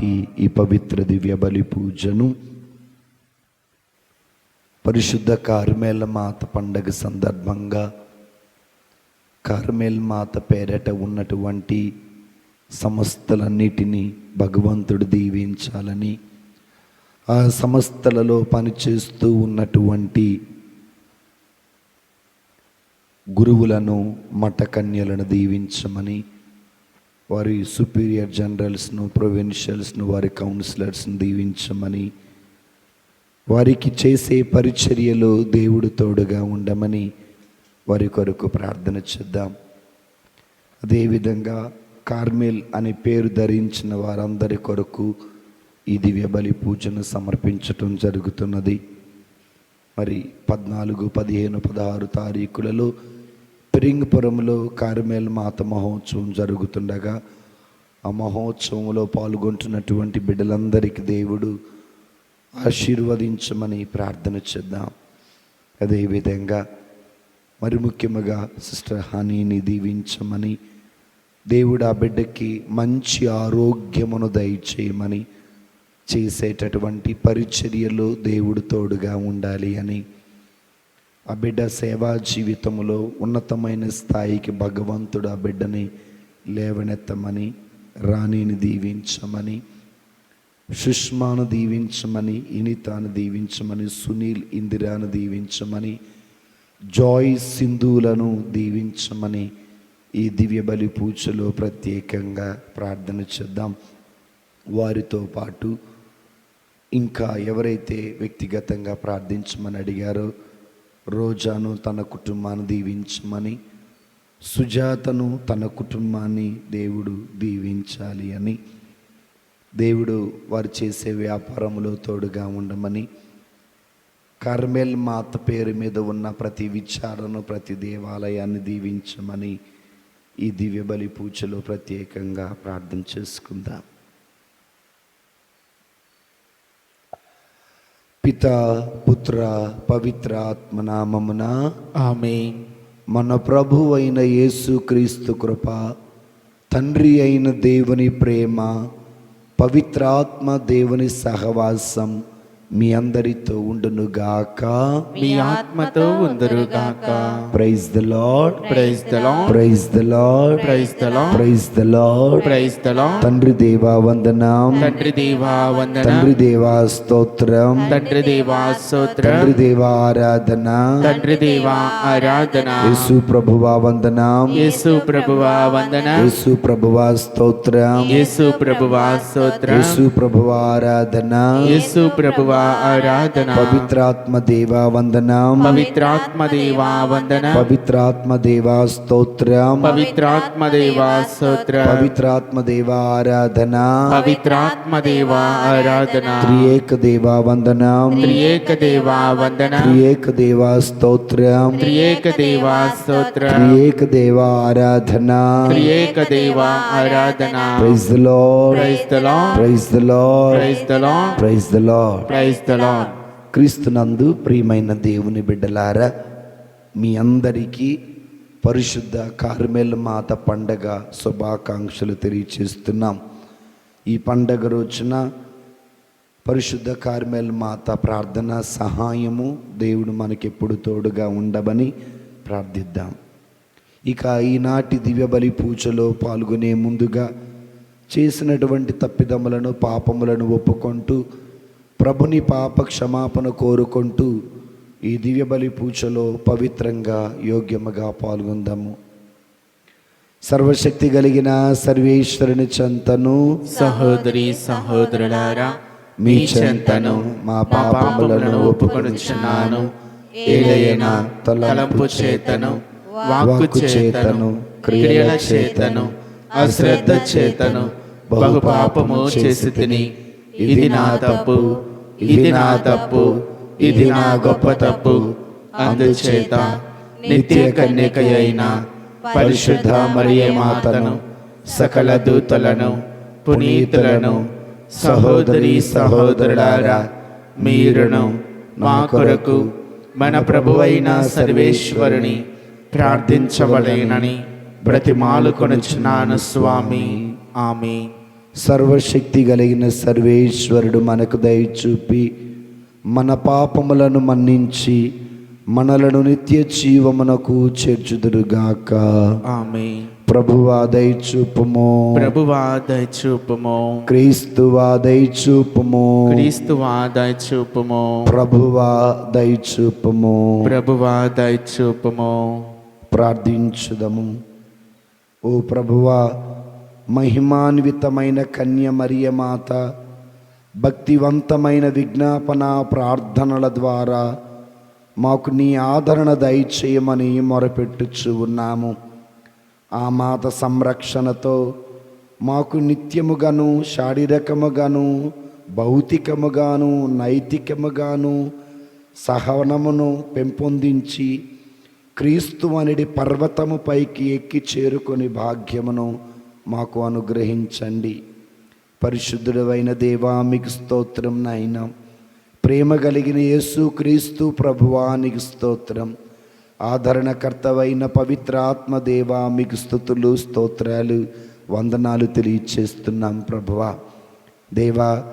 ఈనాటి ఈ పవిత్ర దివ్య బలి పూజను పరిశుద్ధ కార్మెల్ మాత పండగ సందర్భంగా కార్మెల్ మాత పేరట ఉన్నటువంటి సంస్థలన్నిటినీ భగవంతుడు దీవించాలని, ఆ సంస్థలలో పనిచేస్తూ ఉన్నటువంటి గురువులను, మఠకన్యలను దీవించమని, వారి సుపీరియర్ జనరల్స్ను, ప్రొవిన్షియల్స్ను, వారి కౌన్సిలర్స్ను దీవించమని, వారికి చేసే పరిచర్యలో దేవుడు తోడుగా ఉండమని వారి కొరకు ప్రార్థన చేద్దాం. అదేవిధంగా కార్మెల్ అనే పేరు ధరించిన వారందరి కొరకు ఈ దివ్య బలి పూజను సమర్పించటం జరుగుతున్నది. మరి 14, 15, 16 తారీఖులలో పెరింగపురంలో కార్మెల్ మాత మహోత్సవం జరుగుతుండగా ఆ మహోత్సవంలో పాల్గొంటున్నటువంటి బిడ్డలందరికీ దేవుడు ఆశీర్వదించమని ప్రార్థన చేద్దాం. అదేవిధంగా మరి ముఖ్యంగా సిస్టర్ హనీని దీవించమని, దేవుడు ఆ బిడ్డకి మంచి ఆరోగ్యమును దయచేయమని, చేసేటటువంటి పరిచర్యలో దేవుడు తోడుగా ఉండాలి అని, ఆ బిడ్డ సేవా జీవితంలో ఉన్నతమైన స్థాయికి భగవంతుడు ఆ బిడ్డని లేవనెత్తమని, రాణిని దీవించమని, సుష్మాను దీవించమని, ఇనితాను దీవించమని, సునీల్, ఇందిరాను దీవించమని, జాయ్, సింధులను దీవించమని ఈ దివ్య బలి పూజలో ప్రత్యేకంగా ప్రార్థన చేద్దాం. వారితో పాటు ఇంకా ఎవరైతే వ్యక్తిగతంగా ప్రార్థించమని అడిగారో, రోజాను తన కుటుంబాన్ని దీవించమని, సుజాతను తన కుటుంబాన్ని దేవుడు దీవించాలి అని, దేవుడు వారు చేసే వ్యాపారంలో తోడుగా ఉండమని, కార్మెల్ మాత పేరు మీద ఉన్న ప్రతి విచారణ, ప్రతి దేవాలయాన్ని దీవించమని ఈ దివ్య బలి పూజలో ప్రత్యేకంగా ప్రార్థన చేసుకుందాం. పితా, పుత్ర, పవిత్ర ఆత్మ నామమున ఆమేన్. మన ప్రభువు అయిన యేసుక్రీస్తు కృప, తండ్రి అయిన దేవుని ప్రేమ, పవిత్రాత్మ దేవుని సహవాసం మీ అందరితో ఉండునుగాక. మీ ఆత్మతో ఉందురుగాక. Praise the Lord, praise the Lord, praise the Lord, praise the Lord, praise the Lord. Praise the Lord. తండ్రి దేవా వందనం, తండ్రి దేవా వందనం, తండ్రి దేవా స్తోత్రం, తండ్రి దేవా స్తోత్రం, తండ్రి దేవా ఆరాధన, తండ్రి దేవా ఆరాధన. యేసు ప్రభువా వందనం, యేసు ప్రభువా వందనం, యేసు ప్రభువా స్తోత్రం, యేసు ప్రభువా స్తోత్రం, యేసు ప్రభువా ఆరాధన, యేసు ప్రభువా ఆరాధన. పవిత్రాత్మ దేవా వందనం, పవిత్రాత్మ దేవా వందనం, పవిత్రాత్మ దేవా స్తోత్రం, పవిత్రాత్మ దేవా స్తోత్రం, పవిత్రాత్మ దేవా ఆరాధన, పవిత్రాత్మ దేవా ఆరాధన. త్రియేక దేవా వందనం, త్రియేక దేవా వందనం, త్రియేక దేవా స్తోత్రం, త్రియేక దేవా స్తోత్రం, త్రియేక దేవా ఆరాధన. త్రియేక దేవా ఆరాధన. Praise the Lord, praise the Lord, praise the Lord, praise the Lord, praise the Lord. Praise the Lord. క్రీస్తునందు ప్రియమైన దేవుని బిడ్డలారా, మీ అందరికీ పరిశుద్ధ కార్మెల్ మాత పండగ శుభాకాంక్షలు తెలియచేస్తున్నాం. ఈ పండగ రోజున పరిశుద్ధ కార్మెల్ మాత ప్రార్థన సహాయము దేవుడు మనకెప్పుడు తోడుగా ఉండమని ప్రార్థిద్దాం. ఇక ఈనాటి దివ్య బలి పూజలో పాల్గొనే ముందుగా చేసినటువంటి తప్పిదములను, పాపములను ఒప్పుకుంటూ ప్రభుని పాప క్షమాపణ కోరుకుంటూ ఈ దివ్య బలి పూజలో పవిత్రంగా, యోగ్యముగా పాల్గొందాము. సర్వశక్తి కలిగిన సర్వేశ్వరుని చెంతను, సహోదరి సహోదరులారా, మీ చెంతను మా పాపములను ఒప్పుకొనుచున్నాను. ఏలైనా తలంపు చేతను, వాక్కు చేతను, క్రియల చేతను, అశ్రద్ధ చేతను బహు పాపము చేసి తిని, ఇది నా తప్పు, ఇది నా తప్పు, ఇది నా గొప్ప తప్పు. అందుచేత నిత్య కన్యక అయిన పరిశుద్ధ మరియ మాతను, సకల దూతలను, పునీతులను, సహోదరి సహోదరులారా, మీరును మా కొరకు మన ప్రభువైన సర్వేశ్వరుని ప్రార్థించవలెనని బ్రతిమాలుకొనుచున్నాను స్వామి. ఆమేన్. సర్వశక్తి కలిగిన సర్వేశ్వరుడు మనకు దయ చూపి మన పాపములను మన్నించి మనలను నిత్య జీవమునకు చేర్చుదురుగాక. ఆమేన్. ప్రభువా దయ చూపుము. ప్రభువా దయ చూపుము. క్రీస్తువా దయ చూపుము. క్రీస్తువా దయ చూపుము. ప్రభువా దయ చూపుము. ప్రభువా దయ చూపుము. ప్రార్థించుదము. ఓ ప్రభువా, మహిమాన్వితమైన కన్య మరియ మాత, భక్తివంతమైన విజ్ఞాపన ప్రార్థనల ద్వారా మాకు నీ ఆదరణ దయచేయమని మొరపెట్టుచు ఉన్నాము. ఆ మాత సంరక్షణతో మాకు నిత్యముగాను, శారీరకముగాను, భౌతికముగాను, నైతికముగాను సహనమును పెంపొందించి క్రీస్తు అనేది పర్వతము పైకి ఎక్కి చేరుకొని భాగ్యమును మాకు అనుగ్రహించండి. పరిశుద్ధుడైన దేవా, మీకు స్తోత్రం నాయనా. ప్రేమ కలిగిన యేసు క్రీస్తు ప్రభువా, నీకు స్తోత్రం. ఆదరణకర్తవైన పవిత్ర ఆత్మదేవా, మీకు స్తుతులు, స్తోత్రాలు, వందనాలు తెలియచేస్తున్నాం ప్రభువా. దేవా,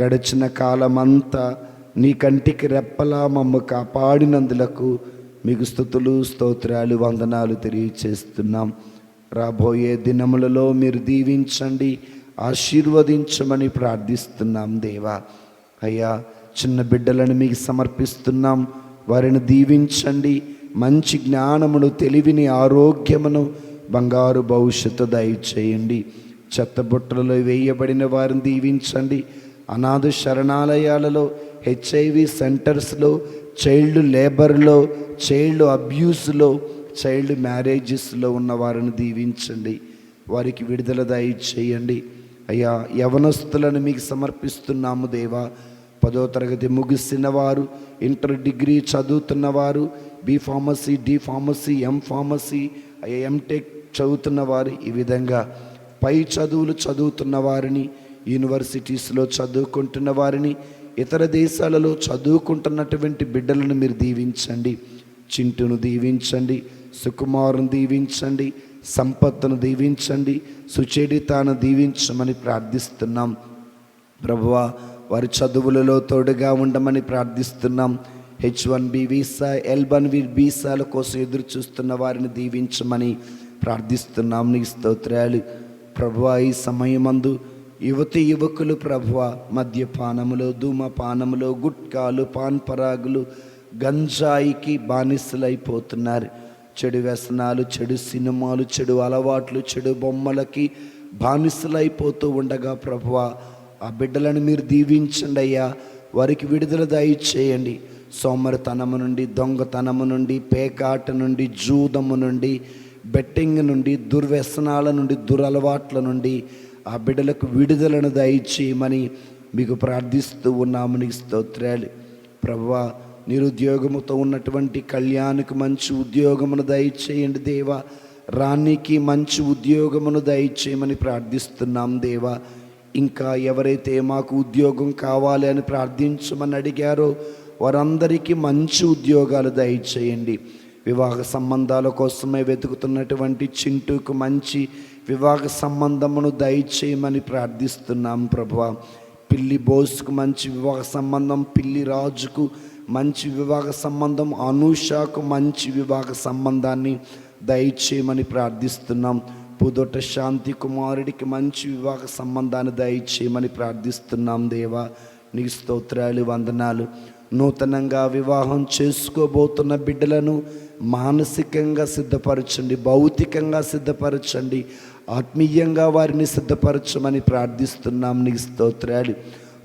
గడిచిన కాలమంతా నీ కంటికి రెప్పలా మమ్మ కాపాడినందులకు మీకు స్తుతులు, స్తోత్రాలు, వందనాలు తెలియచేస్తున్నాం. రాబోయే దినములలో మీరు దీవించండి, ఆశీర్వదించమని ప్రార్థిస్తున్నాం దేవా. అయ్యా, చిన్న బిడ్డలను మీకు సమర్పిస్తున్నాం. వారిని దీవించండి. మంచి జ్ఞానమును, తెలివిని, ఆరోగ్యమును, బంగారు భవిష్యత్తు దయచేయండి. చెత్తబుట్టలలో వేయబడిన వారిని దీవించండి. అనాథ శరణాలయాలలో, హెచ్ఐవి సెంటర్స్లో, చైల్డ్ లేబర్లో, చైల్డ్ అబ్యూస్లో, చైల్డ్ మ్యారేజెస్లో ఉన్న వారిని దీవించండి. వారికి విడుదల దయచేయండి. అయ్యా, యవనస్తులను మీకు సమర్పిస్తున్నాము దేవా. 10వ తరగతి ముగిసిన వారు, ఇంటర్ డిగ్రీ చదువుతున్నవారు, B pharmacy, D pharmacy, M pharmacy, M Tech చదువుతున్న వారు, ఈ విధంగా పై చదువులు చదువుతున్న వారిని, యూనివర్సిటీస్లో చదువుకుంటున్న వారిని, ఇతర దేశాలలో చదువుకుంటున్నటువంటి బిడ్డలను మీరు దీవించండి. చింటును దీవించండి, సుకుమారును దీవించండి, సంపత్తును దీవించండి, సుచరితను దీవించమని ప్రార్థిస్తున్నాం ప్రభువా. వారి చదువులలో తోడుగా ఉండమని ప్రార్థిస్తున్నాం. H1B వీసా, L1 వీసాల కోసం ఎదురు చూస్తున్న వారిని దీవించమని ప్రార్థిస్తున్నాం. నీ స్తోత్రాలు ప్రభువా. ఈ సమయమందు యువతి యువకులు ప్రభువా, మద్యపానములో, ధూమపానములో, గుట్కాలు, పాన్పరాగులు, గంజాయికి బానిసలైపోతున్నారు. చెడు వ్యసనాలు, చెడు సినిమాలు, చెడు అలవాట్లు, చెడు బొమ్మలకి బానిసలైపోతూ ఉండగా ప్రభువా, ఆ బిడ్డలను మీరు దీవించండి అయ్యా. వారికి విడుదల దయచేయండి. సోమరితనము నుండి, దొంగతనము నుండి, పేకాట నుండి, జూదము నుండి, బెట్టింగ్ నుండి, దుర్వ్యసనాల నుండి, దురలవాట్ల నుండి ఆ బిడ్డలకు విడుదలను దయచేయమని మీకు ప్రార్థిస్తూ ఉన్నాము. నీకు స్తోత్రాలు ప్రభువా. నిరుద్యోగముతో ఉన్నటువంటి కళ్యాణికి మంచి ఉద్యోగమును దయచేయండి దేవా. రాణికి మంచి ఉద్యోగమును దయచేయమని ప్రార్థిస్తున్నాం దేవా. ఇంకా ఎవరైతే మాకు ఉద్యోగం కావాలి అని ప్రార్థించమని అడిగారో వారందరికీ మంచి ఉద్యోగాలు దయచేయండి. వివాహ సంబంధాల కోసమే వెతుకుతున్నటువంటి చింటూకు మంచి వివాహ సంబంధమును దయచేయమని ప్రార్థిస్తున్నాం ప్రభువా. పిల్లి బోస్కు మంచి వివాహ సంబంధం, పిల్లి రాజుకు మంచి వివాహ సంబంధం, అనూషకు మంచి వివాహ సంబంధాన్ని దయచేయమని ప్రార్థిస్తున్నాం. పుదొట శాంతి కుమారుడికి మంచి వివాహ సంబంధాన్ని దయచేయమని ప్రార్థిస్తున్నాం దేవా. నీకు స్తోత్రాలు, వందనాలు. నూతనంగా వివాహం చేసుకోబోతున్న బిడ్డలను మానసికంగా సిద్ధపరచండి, భౌతికంగా సిద్ధపరచండి, ఆత్మీయంగా వారిని సిద్ధపరచమని ప్రార్థిస్తున్నాం. నీకు స్తోత్రాలు.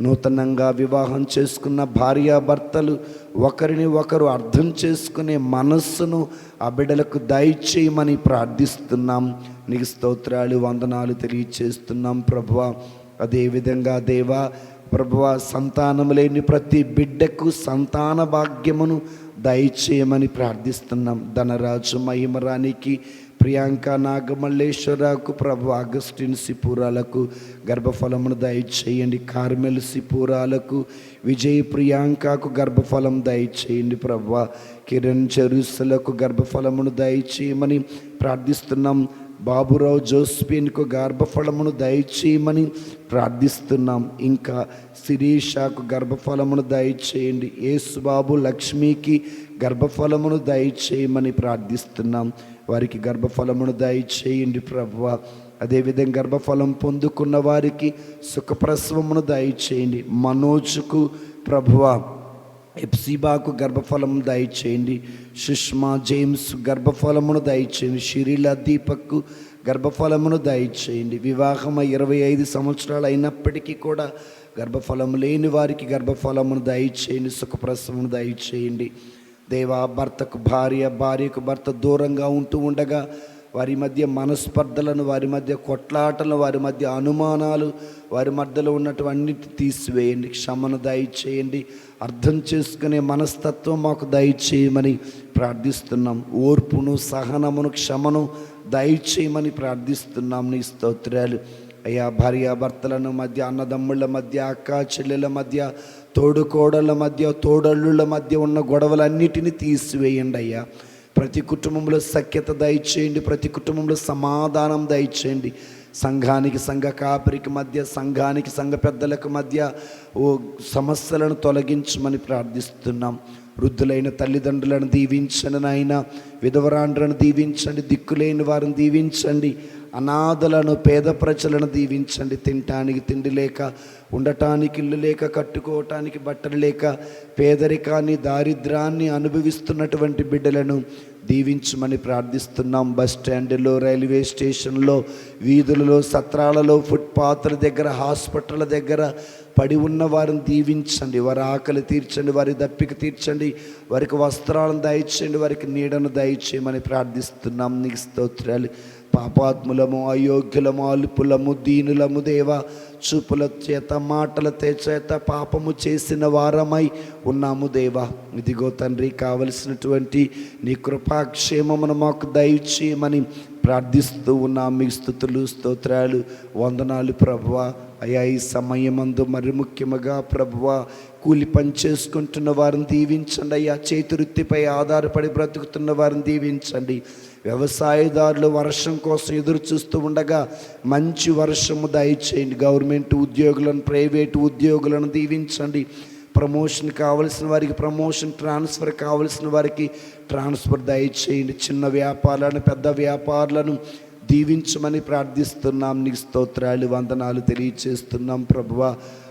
నూతనంగా వివాహం చేసుకున్న భార్యాభర్తలు ఒకరిని ఒకరు అర్థం చేసుకునే మనస్సును ఆ బిడ్డలకు దయచేయమని ప్రార్థిస్తున్నాం. నీకు స్తోత్రాలు, వందనాలు తెలియచేస్తున్నాం ప్రభువా. అదేవిధంగా దేవా ప్రభువా, సంతానం లేని ప్రతి బిడ్డకు సంతాన భాగ్యమును దయచేయమని ప్రార్థిస్తున్నాం. ధనరాజు మహిమరానికి, ప్రియాంక నాగమల్లేశ్వరకు ప్రభు, అగస్టిన్ సిపూరాలకు గర్భఫలమును దయచేయండి. కార్మెల్ సిపూరాలకు, విజయ్ ప్రియాంకకు గర్భఫలం దయచేయండి ప్రభు. కిరణ్ చెరుసలకు గర్భఫలమును దయచేయమని ప్రార్థిస్తున్నాం. బాబురావు జోస్పిన్కు గర్భఫలమును దయచేయమని ప్రార్థిస్తున్నాం. ఇంకా శిరీషకు గర్భఫలమును దయచేయండి. యేసుబాబు లక్ష్మికి గర్భఫలమును దయచేయమని ప్రార్థిస్తున్నాం. వారికి గర్భఫలమును దయచేయండి ప్రభువా. అదేవిధంగా గర్భఫలం పొందుకున్న వారికి సుఖప్రసవమును దయచేయండి. మనోజ్కు ప్రభువా, ఎప్సిబాకు గర్భఫలమును దయచేయండి. సుష్మా జేమ్స్ గర్భఫలమును దయచేయండి. షిరిలా దీపక్కు గర్భఫలమును దయచేయండి. వివాహం 25 సంవత్సరాలు అయినప్పటికీ కూడా గర్భఫలం లేని వారికి గర్భఫలమును దయచేయండి. సుఖప్రసవమును దయచేయండి. దేవా, భర్తకు భార్య, భార్యకు భర్త దూరంగా ఉంటూ ఉండగా వారి మధ్య మనస్పర్ధలను, వారి మధ్య కొట్లాటలను, వారి మధ్య అనుమానాలు, వారి మధ్యలో ఉన్నటువన్నిటి తీసివేయండి. క్షమను దయచేయండి. అర్థం చేసుకునే మనస్తత్వం మాకు దయచేయమని ప్రార్థిస్తున్నాం. ఓర్పును, సహనమును, క్షమను దయచేయమని ప్రార్థిస్తున్నాం. నీ స్తోత్రాలు అయ్యా. భార్యాభర్తలను మధ్య, అన్నదమ్ముళ్ళ మధ్య, అక్క చెల్లెల మధ్య, తోడుకోడళ్ళ మధ్య, తోడళ్ళుల మధ్య ఉన్న గొడవలన్నిటినీ తీసివేయండి అయ్యా. ప్రతి కుటుంబంలో సఖ్యత దయచేయండి. ప్రతి కుటుంబంలో సమాధానం దయచేయండి. సంఘానికి సంఘ కాపరికి మధ్య, సంఘానికి సంఘ పెద్దలకు మధ్య సమస్యలను తొలగించమని ప్రార్థిస్తున్నాం. వృద్ధులైన తల్లిదండ్రులను దీవించండి నాయన. విధవరాండ్రను దీవించండి. దిక్కులేని వారిని దీవించండి. అనాథలను, పేద ప్రజలను దీవించండి. తినటానికి తిండి లేక, ఉండటానికి ఇల్లు లేక, కట్టుకోవటానికి బట్టలు లేక, పేదరికాన్ని, దారిద్రాన్ని అనుభవిస్తున్నటువంటి బిడ్డలను దీవించమని ప్రార్థిస్తున్నాం. బస్ స్టాండ్లో, రైల్వే స్టేషన్లో, వీధులలో, సత్రాలలో, ఫుట్పాత్ల దగ్గర, హాస్పిటల్ దగ్గర పడి ఉన్న వారిని దీవించండి. వారి ఆకలి తీర్చండి, వారి దప్పిక తీర్చండి, వారికి వస్త్రాలను దయచేయండి, వారికి నీడను దయచేయమని ప్రార్థిస్తున్నాం. నీకు స్తోత్రాలు. పాపాత్ములము, అయోగ్యులము, అల్పులము, దీనులము దేవా, చూపుల చేత, మాటల చేత పాపము చేసిన వారమై ఉన్నాము దేవా. ఇదిగో తండ్రి, కావలసినటువంటి నీ కృపాక్షేమమును మాకు దయచేయమని ప్రార్థిస్తూ ఉన్నాం. మీ స్తుతులు, స్తోత్రాలు, వందనాలు ప్రభువా. అయ్యా, ఈ సమయమందు మరి ముఖ్యముగా ప్రభువా, కూలి పని చేసుకుంటున్న వారిని దీవించండి అయ్యా. చేతివృత్తిపై ఆధారపడి బ్రతుకుతున్న వారిని దీవించండి. వ్యవసాయదారులు వర్షం కోసం ఎదురు చూస్తూ ఉండగా మంచి వర్షము దయచేయండి. గవర్నమెంట్ ఉద్యోగులను, ప్రైవేటు ఉద్యోగులను దీవించండి. ప్రమోషన్ కావలసిన వారికి ప్రమోషన్, ట్రాన్స్ఫర్ కావలసిన వారికి ట్రాన్స్ఫర్ దయచేయండి. చిన్న వ్యాపారాలను, పెద్ద వ్యాపారులను దీవించమని ప్రార్థిస్తున్నాం. నీకు స్తోత్రాలు, వందనాలు తెలియచేస్తున్నాం ప్రభువా.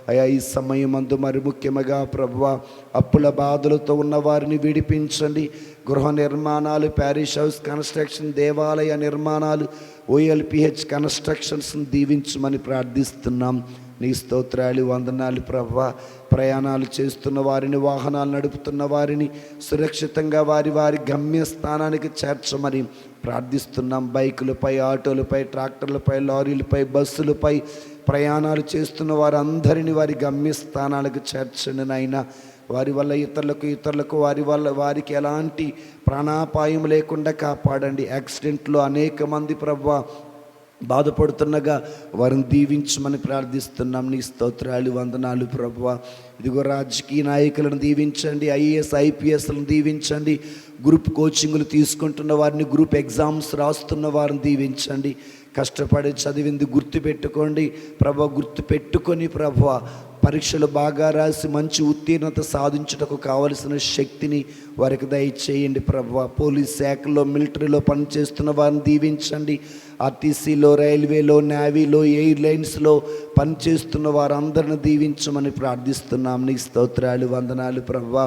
అయా, ఈ సమయమందు మరి ముఖ్యముగా ప్రభువా, అప్పుల బాధలతో ఉన్న వారిని విడిపించండి. గృహ నిర్మాణాలు, ప్యారిష్ హౌస్ కన్స్ట్రక్షన్, దేవాలయ నిర్మాణాలు, OLPH కన్స్ట్రక్షన్స్ని దీవించమని ప్రార్థిస్తున్నాం. నీ స్తోత్రాలు, వందనాలు ప్రభువా. ప్రయాణాలు చేస్తున్న వారిని, వాహనాలు నడుపుతున్న వారిని సురక్షితంగా వారి వారి గమ్యస్థానానికి చేర్చమని ప్రార్థిస్తున్నాం. బైకులపై, ఆటోలపై, ట్రాక్టర్లపై, లారీలపై, బస్సులపై ప్రయాణాలు చేస్తున్న వారందరినీ వారి గమ్యస్థానాలకు చేర్చండి నాయన. వారి వల్ల ఇతరులకు వారికి ఎలాంటి ప్రాణాపాయం లేకుండా కాపాడండి. యాక్సిడెంట్లో అనేక మంది ప్రభువా బాధపడుతుండగా వారిని దీవించమని ప్రార్థిస్తున్నాం. నీ స్తోత్రాలు, వందనాలు ప్రభువా. ఇదిగో రాజకీయ నాయకులను దీవించండి. IAS, IPSలను దీవించండి. గ్రూప్ కోచింగ్లు తీసుకుంటున్న వారిని, గ్రూప్ ఎగ్జామ్స్ రాస్తున్న వారిని దీవించండి. కష్టపడి చదివింది గుర్తుపెట్టుకోండి ప్రభువా. గుర్తుపెట్టుకొని ప్రభువా, పరీక్షలు బాగా రాసి మంచి ఉత్తీర్ణత సాధించుటకు కావలసిన శక్తిని వారికి దయచేయండి ప్రభువా. పోలీస్ శాఖలో, మిలిటరీలో పనిచేస్తున్న వారిని దీవించండి. RTCలో, రైల్వేలో, నేవీలో, ఎయిర్లైన్స్లో పనిచేస్తున్న వారందరిని దీవించమని ప్రార్థిస్తున్నాం. నీ స్తోత్రాలు, వందనాలు ప్రభువా.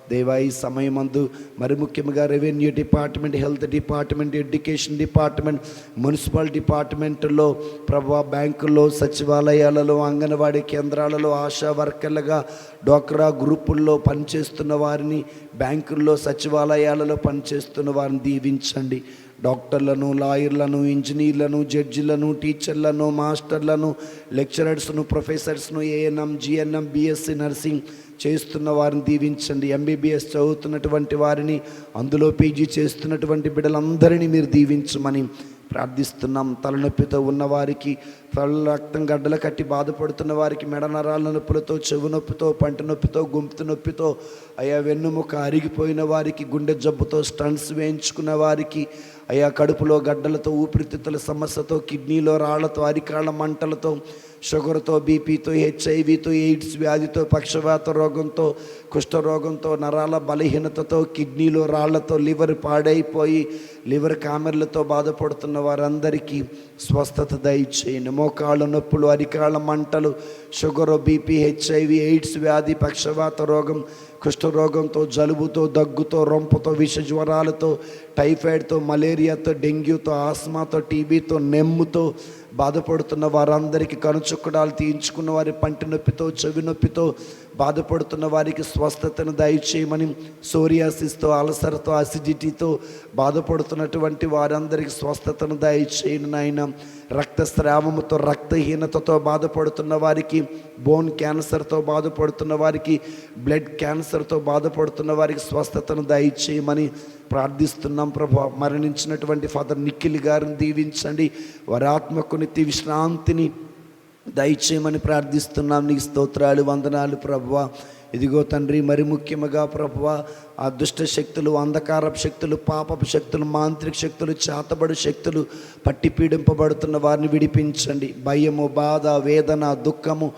దేవా, ఈ సమయమందు మరి ముఖ్యంగా revenue department, health department, education department, municipal డిపార్ట్మెంట్లో ప్రభువా, బ్యాంకుల్లో, సచివాలయాలలో, అంగన్వాడీ కేంద్రాలలో ఆశా వర్కర్లుగా, డ్వాక్రా గ్రూపుల్లో పనిచేస్తున్న వారిని, బ్యాంకుల్లో, సచివాలయాలలో పనిచేస్తున్న వారిని దీవించండి. డాక్టర్లను, లాయర్లను, ఇంజనీర్లను, జడ్జిలను, టీచర్లను, మాస్టర్లను, లెక్చరర్స్ను, ప్రొఫెసర్స్ను, ANM, GNM, BSc నర్సింగ్ చేస్తున్న వారిని దీవించండి. MBBS చదువుతున్నటువంటి వారిని, అందులో PG చేస్తున్నటువంటి బిడ్డలందరినీ మీరు దీవించమని ప్రార్థిస్తున్నాం. తలనొప్పితో ఉన్నవారికి, తల రక్తం గడ్డలు కట్టి బాధపడుతున్న వారికి, మెడ నరాల నొప్పులతో, చెవు నొప్పితో, పంటి నొప్పితో, గొంతు నొప్పితో, అయా వెన్నుముక అరిగిపోయిన వారికి, గుండె జబ్బుతో స్టంట్స్ వేయించుకున్న వారికి, అయా కడుపులో గడ్డలతో, ఊపిరితిత్తుల సమస్యతో, కిడ్నీలో రాళ్లతో, అరికాళ్ళ మంటలతో, షుగర్తో, బీపీతో, హెచ్ఐవితో, ఎయిడ్స్ వ్యాధితో, పక్షవాత రోగంతో, కుష్ఠరోగంతో, నరాల బలహీనతతో, కిడ్నీలో రాళ్లతో, లివర్ పాడైపోయి లివర్ కామెర్లతో బాధపడుతున్న వారందరికీ స్వస్థత దయచేయండి. మోకాళ్ళ నొప్పులు, అరికాళ్ళ మంటలు, షుగరు, బీపీ, హెచ్ఐవి, ఎయిడ్స్ వ్యాధి, పక్షవాత రోగం, కుష్ఠరోగంతో, జలుబుతో, దగ్గుతో, రొంపుతో, విష జ్వరాలతో, టైఫాయిడ్తో, మలేరియాతో, డెంగ్యూతో, ఆస్మాతో, టీబీతో, నెమ్ముతో బాధపడుతున్న వారందరికీ, కనుచుక్కడాలు తీయించుకున్న వారి పంటి నొప్పితో, చెవి నొప్పితో బాధపడుతున్న వారికి స్వస్థతను దయచేయమని, సోరియాసిస్తో, అల్సర్తో, అసిడిటీతో బాధపడుతున్నటువంటి వారందరికీ స్వస్థతను దయచేయను నాయన. రక్తస్రావముతో, రక్తహీనతతో బాధపడుతున్న వారికి, బోన్ క్యాన్సర్తో బాధపడుతున్న వారికి, బ్లడ్ క్యాన్సర్తో బాధపడుతున్న వారికి స్వస్థతను దయచేయమని ప్రార్థిస్తున్నాం. ప్రభు, మరణించినటువంటి ఫాదర్ నిఖిల్ గారిని దీవించండి, వారి ఆత్మకు నిత్య విశ్రాంతిని దయచేయమని ప్రార్థిస్తున్నాం. నీకు స్తోత్రాలు, వందనాలు ప్రభువా. ఇదిగో తండ్రి, మరి ముఖ్యముగా ప్రభువా, ఆ దుష్ట శక్తులు, అంధకారపు శక్తులు, పాపపు శక్తులు, మాంత్రిక శక్తులు, చేతబడు శక్తులు పట్టి పీడింపబడుతున్న వారిని విడిపించండి. భయము, బాధ, వేదన, దుఃఖము,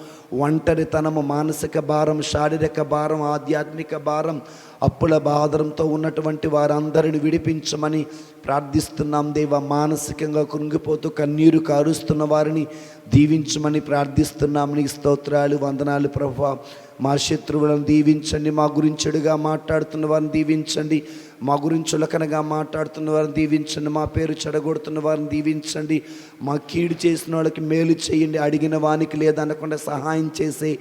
ఒంటరితనము, మానసిక భారం, శారీరక భారం, ఆధ్యాత్మిక భారం, అప్పుల బాధరంతో ఉన్నటువంటి వారందరిని విడిపించమని ప్రార్థిస్తున్నాం దేవా. మానసికంగా కృంగిపోతూ కన్నీరు కారుస్తున్న వారిని దీవించమని ప్రార్థిస్తున్నాం. నీకు స్తోత్రాలు, వందనాలు ప్రభువా. మా శత్రువులను దీవించండి, మా గురించి చెడుగా మాట్లాడుతున్న వారిని దీవించండి, మా గురించి చులకనగా మాట్లాడుతున్న వారిని దీవించండి, మా పేరు చెడగొడుతున్న వారిని దీవించండి, మా కీడు చేసిన వాళ్ళకి మేలు చేయండి, అడిగిన వానికి లేదనకుండా సహాయం చేసే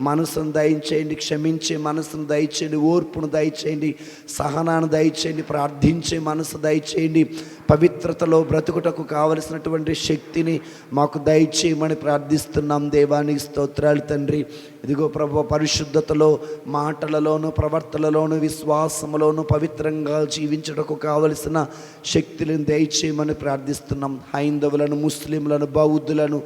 మనసును దయచేయండి, క్షమించే మనసును దయచేయండి, ఓర్పును దయచేయండి, సహనాన్ని దయచేయండి, ప్రార్థించే మనసు దయచేయండి, పవిత్రతలో బ్రతుకుటకు కావలసినటువంటి శక్తిని మాకు దయచేయమని ప్రార్థిస్తున్నాం. దేవానికి స్తోత్రాలు తండ్రి. ఇదిగో ప్రభు, పరిశుద్ధతలో, మాటలలోను, ప్రవర్తనలోను, విశ్వాసములోను పవిత్రంగా జీవించడానికి కావలసిన శక్తులను దయచేయమని ప్రార్థిస్తున్నాం. హైందవులను, ముస్లింలను, బౌద్ధులను,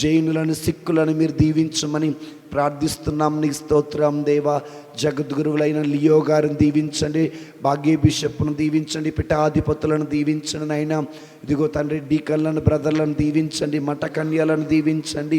జైనులను, సిక్కులను మీరు దీవించమని ప్రార్థిస్తున్నాం. నీకు స్తోత్రం దేవా. జగద్గురువులైన లియో గారిని దీవించండి, భాగ్య బిషప్ను దీవించండి, పిఠాధిపతులను దీవించండి నాయన. ఇదిగో తండ్రి, డీకన్లను, బ్రదర్లను దీవించండి, మఠ కన్యలను దీవించండి,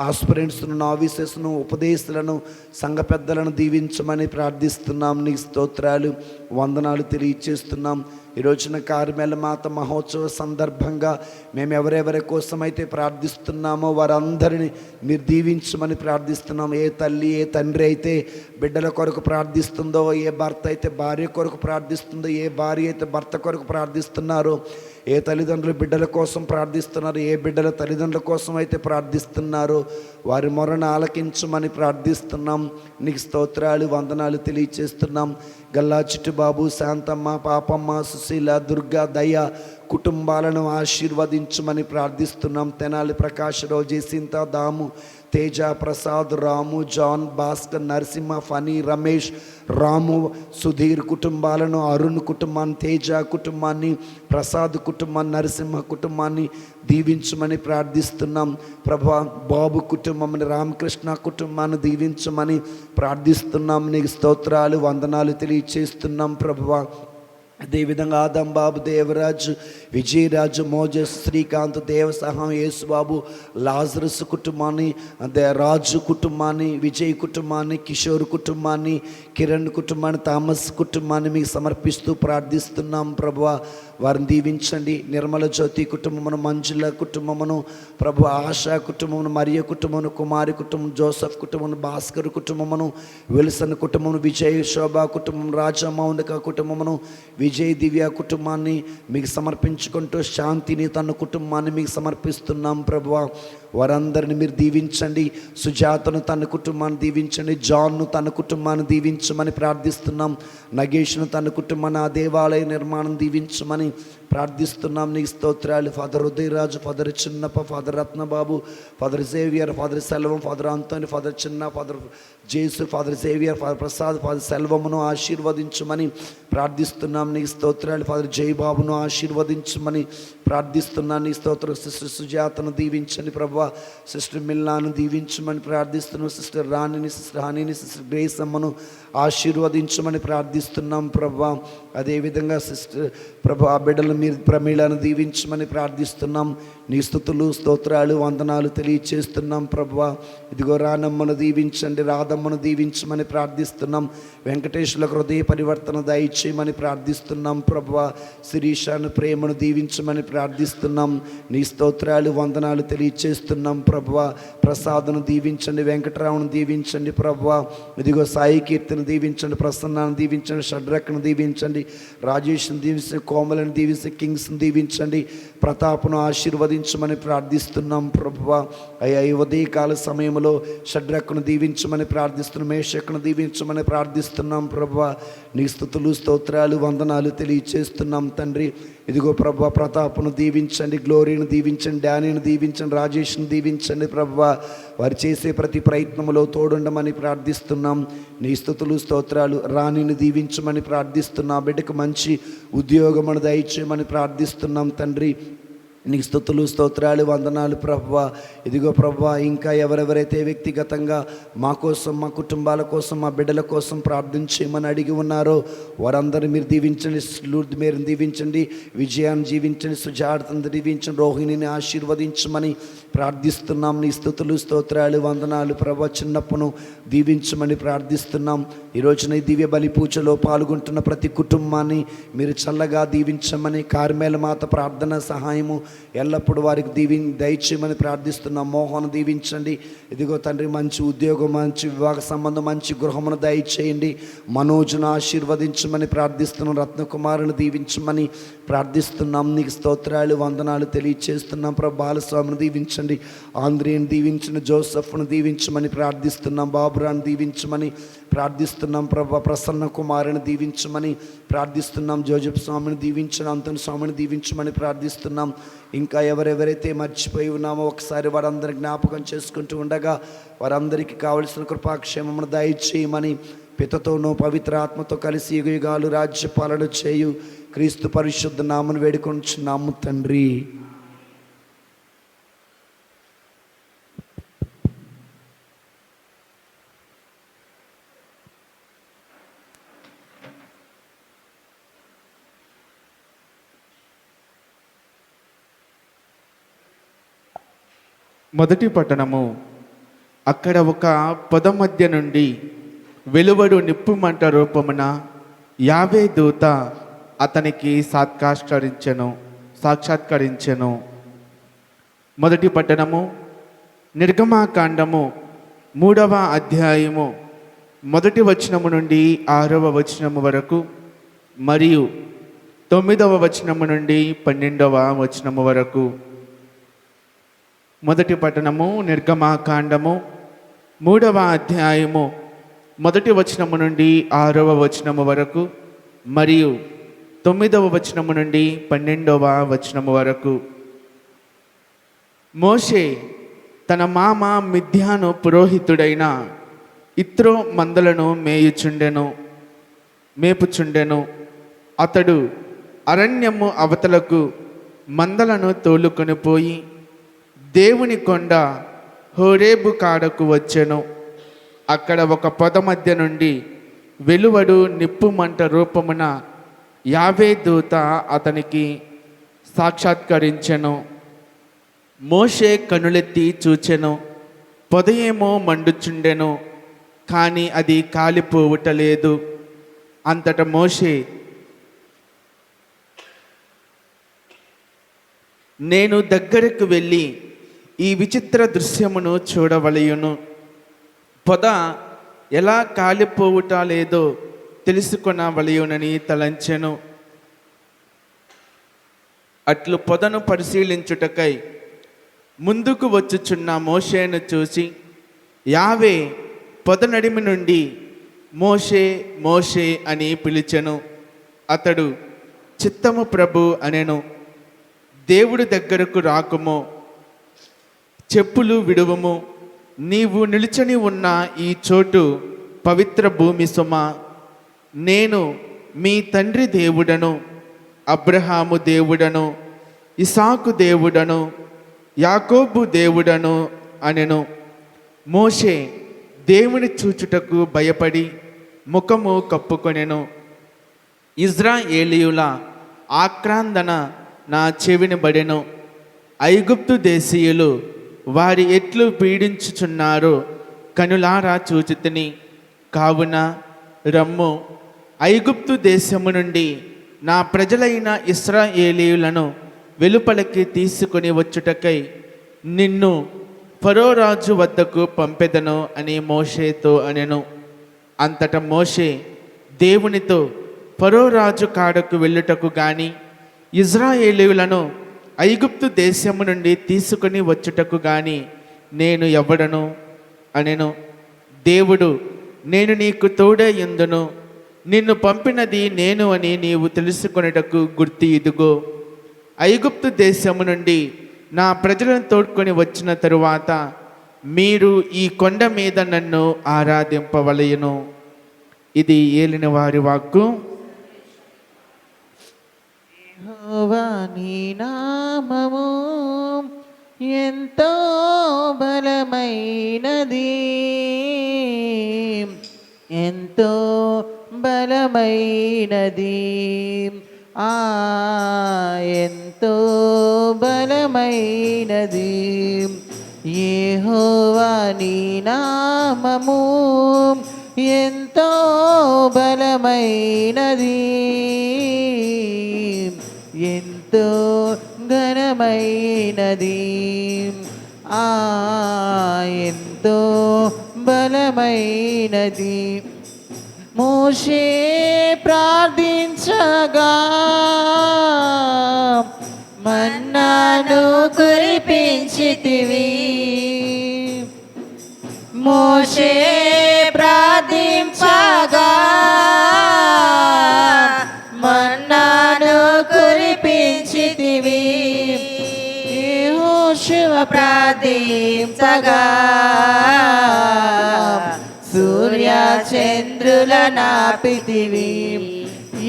ఆస్పిరెంట్స్ను, నావిసెస్ను, ఉపదేశులను, సంఘ పెద్దలను దీవించమని ప్రార్థిస్తున్నాం. నీకు స్తోత్రాలు, వందనాలు తెలియచేస్తున్నాం. ఈ రోజున కార్మెల మాత మహోత్సవ సందర్భంగా మేము ఎవరెవరి కోసమైతే ప్రార్థిస్తున్నామో వారందరినీ మీరు దీవించమని ప్రార్థిస్తున్నాం. ఏ తల్లి, ఏ తండ్రి అయితే బిడ్డల కొరకు ప్రార్థిస్తుందో, ఏ భర్త అయితే భార్య కొరకు ప్రార్థిస్తుందో, ఏ భార్య అయితే భర్త కొరకు ప్రార్థిస్తున్నారో, ఏ తల్లిదండ్రులు బిడ్డల కోసం ప్రార్థిస్తున్నారు, ఏ బిడ్డల తల్లిదండ్రుల కోసం అయితే ప్రార్థిస్తున్నారో వారి మొరను ఆలకించమని ప్రార్థిస్తున్నాం. నీకు స్తోత్రాలు, వందనాలు తెలియచేస్తున్నాం. గల్లా చిట్టుబాబు, శాంతమ్మ, పాపమ్మ, సుశీల, దుర్గా, దయ కుటుంబాలను ఆశీర్వదించమని ప్రార్థిస్తున్నాం. తెనాలి ప్రకాశ్రావు, జయసింత, దాము, తేజ, ప్రసాద్, రాము, జాన్, భాస్కర్, నరసింహ, ఫనీ, రమేష్, రాము, సుధీర్ కుటుంబాలను, అరుణ్ కుటుంబాన్ని, తేజ కుటుంబాన్ని, ప్రసాద్ కుటుంబాన్ని, నరసింహ కుటుంబాన్ని దీవించమని ప్రార్థిస్తున్నాం. ప్రభా, బాబు కుటుంబాన్ని, రామకృష్ణ కుటుంబాన్ని దీవించమని ప్రార్థిస్తున్నాం. నీకు స్తోత్రాలు, వందనాలు తెలియచేస్తున్నాం ప్రభువా. అదేవిధంగా ఆదం బాబు, దేవరాజు, విజయరాజు, మోజస్, శ్రీకాంత్, దేవసహం, యేసుబాబు, లాజరస్ కుటుంబాన్ని, రాజు కుటుంబాన్ని, విజయ్ కుటుంబాన్ని, కిషోర్ కుటుంబాన్ని, కిరణ్ కుటుంబాన్ని, థామస్ కుటుంబాన్ని మీకు సమర్పిస్తూ ప్రార్థిస్తున్నాం ప్రభువా. వారిని దీవించండి. నిర్మల జ్యోతి కుటుంబమును, మంజుల కుటుంబమును, ప్రభు ఆశా కుటుంబమును, మరియ కుటుంబమును, కుమారి కుటుంబం, జోసఫ్ కుటుంబమును, భాస్కర్ కుటుంబమును, విల్సన్ కుటుంబమును, విజయ్, శోభా కుటుంబం, రాజమౌనిక కుటుంబమును, విజయ్, దివ్య కుటుంబాన్ని మీకు సమర్పించుకుంటూ శాంతిని తన కుటుంబాన్ని మీకు సమర్పిస్తున్నాం ప్రభువా. వారందరిని మీరు దీవించండి. సుజాతను తన కుటుంబాన్ని దీవించండి. జాన్ను తన కుటుంబాన్ని దీవించమని ప్రార్థిస్తున్నాం. నగేష్ను తన కుటుంబాన్ని, ఆ దేవాలయ నిర్మాణం దీవించమని ప్రార్థిస్తున్నాం. నీకు స్తోత్రాలు. Father Udayaraju, father Chinnappa, father Ratnababu, father Xavier, father Selvam, father Antony, father Chinna, father Jesu, father Xavier, father Prasad, father సెల్వమును ఆశీర్వదించమని ప్రార్థిస్తున్నాం. నీకు స్తోత్రాలు. ఫాదర్ జయబాబును ఆశీర్వదించమని ప్రార్థిస్తున్నాను. నీ స్తోత్రం. సిస్టర్ సుజాతను దీవించండి ప్రభువా. సిస్టర్ మిల్లాను దీవించమని ప్రార్థిస్తున్నాం. సిస్టర్ రాణిని, సిస్టర్ హానీని, సిస్టర్ గ్రేస్ అమ్మను ఆశీర్వదించమని ప్రార్థిస్తున్నాం ప్రభువా. అదేవిధంగా సిస్టర్ ప్రభు ఆ బిడ్డలు మీరు ప్రమీళను దీవించమని ప్రార్థిస్తున్నాం. నీ స్తుతులు, స్తోత్రాలు, వందనాలు తెలియచేస్తున్నాం ప్రభువా. ఇదిగో రానమ్మను దీవించండి, రాధమ్మను దీవించమని ప్రార్థిస్తున్నాం. వెంకటేశ్వరులకు హృదయ పరివర్తన దయచేయమని ప్రార్థిస్తున్నాం ప్రభువా. శిరీషాను ప్రేమను దీవించమని ప్రార్థిస్తున్నాం. నీ స్తోత్రాలు, వందనాలు తెలియచేస్తున్నాం ప్రభువా. ప్రసాదను దీవించండి, వెంకటరావును దీవించండి ప్రభువా. ఇదిగో సాయి కీర్తిని దీవించండి, ప్రసన్నాను దీవించండి, షడ్రక్ను దీవించండి, రాజేష్ను దీవించండి, కోమలను దీవించండి, కింగ్స్ని దీవించండి, ప్రతాప్ను ఆశీర్వదించమని ప్రార్థిస్తున్నాం ప్రభువా. అయ్యా ఈ ఉదయకాల సమయంలో షడ్రక్ను దీవించమని ప్రార్థిస్తున్నాం, మేషక్ను దీవించమని ప్రార్థిస్తున్నాం ప్రభువా. నీ స్తుతులు, స్తోత్రాలు, వందనాలు తెలియచేస్తున్నాం తండ్రి. ఇదిగో ప్రభువా, ప్రతాప్ను దీవించండి, గ్లోరీని దీవించండి, డానీని దీవించండి, రాజేష్ను దీవించండి ప్రభువా. వారు చేసే ప్రతి ప్రయత్నంలో తోడుండమని ప్రార్థిస్తున్నాం. నీ స్తుతులు, స్తోత్రాలు. రాణిని దీవించమని ప్రార్థిస్తున్నాం. బిడ్డకు మంచి ఉద్యోగమును దయచేయమని ప్రార్థిస్తున్నాం తండ్రి. నీకు స్తుతులు, స్తోత్రాలు, వందనాలు ప్రభువా. ఇదిగో ప్రభువా, ఇంకా ఎవరెవరైతే వ్యక్తిగతంగా మా కోసం, మా కుటుంబాల కోసం, మా బిడ్డల కోసం ప్రార్థించేయమని అడిగి ఉన్నారో వారందరూ మీరు దీవించండి. లూర్ద్ మేరుని దీవించండి, విజయాన్ని జీవించండి, సుజాతను దీవించండి, రోహిణిని ఆశీర్వదించమని ప్రార్థిస్తున్నాం. నీ స్తుతులు, స్తోత్రాలు, వందనాలు ప్రభువా. చిన్నప్పును దీవించమని ప్రార్థిస్తున్నాం. ఈరోజున ఈ దివ్య బలి పూజలో పాల్గొంటున్న ప్రతి కుటుంబాన్ని మీరు చల్లగా దీవించమని, కార్మేల మాత ప్రార్థన సహాయము ఎల్లప్పుడూ వారికి దయచేయమని ప్రార్థిస్తున్నాం. మోహన్ దీవించండి. ఇదిగో తండ్రి, మంచి ఉద్యోగం, మంచి వివాహ సంబంధం, మంచి గృహమును దయచేయండి. మనోజును ఆశీర్వదించమని ప్రార్థిస్తున్నాం. రత్నకుమారుని దీవించమని ప్రార్థిస్తున్నాం. నీకు స్తోత్రాలు, వందనాలు తెలియచేస్తున్నాం ప్రభు. బాలస్వామిని దీవించండి, ఆంధ్రియని దీవించండి, జోసఫ్ను దీవించమని ప్రార్థిస్తున్నాం. బాబురాన్ని దీవించమని ప్రార్థిస్తున్నాం ప్రభు. ప్రసన్న కుమారుని దీవించమని ప్రార్థిస్తున్నాం. జోజఫ్ స్వామిని దీవించండి, అంతని స్వామిని దీవించమని ప్రార్థిస్తున్నాం. ఇంకా ఎవరెవరైతే మర్చిపోయి ఉన్నామో ఒకసారి వారందరి జ్ఞాపకం చేసుకుంటూ ఉండగా వారందరికీ కావలసిన కృపాక్షేమమును దయచేయమని పితతోనూ పవిత్ర ఆత్మతో కలిసి యుగయుగాలు రాజ్యపాలన చేయు క్రీస్తు పరిశుద్ధ నామను వేడుకొంచున్నాము తండ్రి. మొదటి పట్టణము. అక్కడ ఒక పొద మధ్య నుండి వెలువడు నిప్పుమంట రూపమున యావే దూత అతనికి సాక్షాత్కరించెను. మొదటి పట్టణము నిర్గమాకాండము 3వ అధ్యాయము 1వ వచనము నుండి 6వ వచనము వరకు మరియు 9వ వచనము నుండి 12వ వచనము వరకు. మొదటి పట్టణము నిర్గమాకాండము 3వ అధ్యాయము 1వ వచనము నుండి 6వ వచనము వరకు మరియు 9వ వచనము నుండి 12వ వచనము వరకు. మోషే తన మామ మిద్యాను పురోహితుడైన ఇత్రో మందలను మేపుచుండెను. అతడు అరణ్యము అవతలకు మందలను తోలుకొని పోయి దేవుని కొండ హోరేబు కాడకు వచ్చెను. అక్కడ ఒక పొద మధ్య నుండి వెలువడు నిప్పుమంట రూపమున యావే దూత అతనికి సాక్షాత్కరించెను. మోషే కనులెత్తి చూచెను. పొద ఏమో మండుచుండెను, కానీ అది కాలిపోవుటలేదు. అంతట మోషే, నేను దగ్గరకు వెళ్ళి ఈ విచిత్ర దృశ్యమును చూడవలయును, పొద ఎలా కాలిపోవుట లేదో తెలుసుకొనవలయునని తలంచెను. అట్లు పొదను పరిశీలించుటకై ముందుకు వచ్చుచున్న మోషేను చూసి యావే పొద నడిమి నుండి మోషే మోషే అని పిలిచెను. అతడు చిత్తము ప్రభు అనెను. దేవుడి దగ్గరకు రాకుము, చెప్పులు విడువము, నీవు నిలుచని ఉన్న ఈ చోటు పవిత్ర భూమి సుమ. నేను మీ తండ్రి దేవుడను, అబ్రహాము దేవుడను, ఇసాకు దేవుడను, యాకోబు దేవుడను అనెను. మోషే దేవుని చూచుటకు భయపడి ముఖము కప్పుకొనెను. ఇజ్రాయేలీయుల ఆక్రందన నా చెవిని బడెను. ఐగుప్తు దేశీయులు వారి ఎట్లు పీడించుచున్నారో కనులారా చూచితిని. కావున రమ్ము, ఐగుప్తు దేశము నుండి నా ప్రజలైన ఇశ్రాయేలీయులను వెలుపలికి తీసుకొని వచ్చుటకై నిన్ను ఫరో రాజు వద్దకు పంపెదను అని మోషేతో అనెను. అంతటా మోషే దేవునితో, ఫరో రాజు కాడకు వెళ్ళుటకు గాని ఇజ్రాయేలీయులను ఐగుప్తు దేశము నుండి తీసుకొని వచ్చుటకు గాని నేను ఎవడను అనెను. దేవుడు, నేను నీకు తోడై యుందును, నిన్ను పంపినది నేను అని నీవు తెలుసుకొనుటకు గుర్తు ఇదిగో. ఐగుప్తు దేశము నుండి నా ప్రజలను తోడ్కొని వచ్చిన తరువాత మీరు ఈ కొండ మీద నన్ను ఆరాధింపవలయును. ఇది ఏలిన వారి వాక్కు. యెహోవా నీ నామము ఎంతో బలమైనది, ఎంతో బలమైనది, ఎంతో బలమైనది. యెహోవా నీ నామము ఎంతో బలమైనది, ఎంతో ఘనమైనది, ఎంతో బలమైనది. మోషే ప్రార్థించగా మన్నాను కురిపించితివి. మోషే ప్రార్థించగా మన్నాను కురిపించితివి. యెహోషువ ప్రార్థించగా సూర్య చంద్రుల నాపితివి.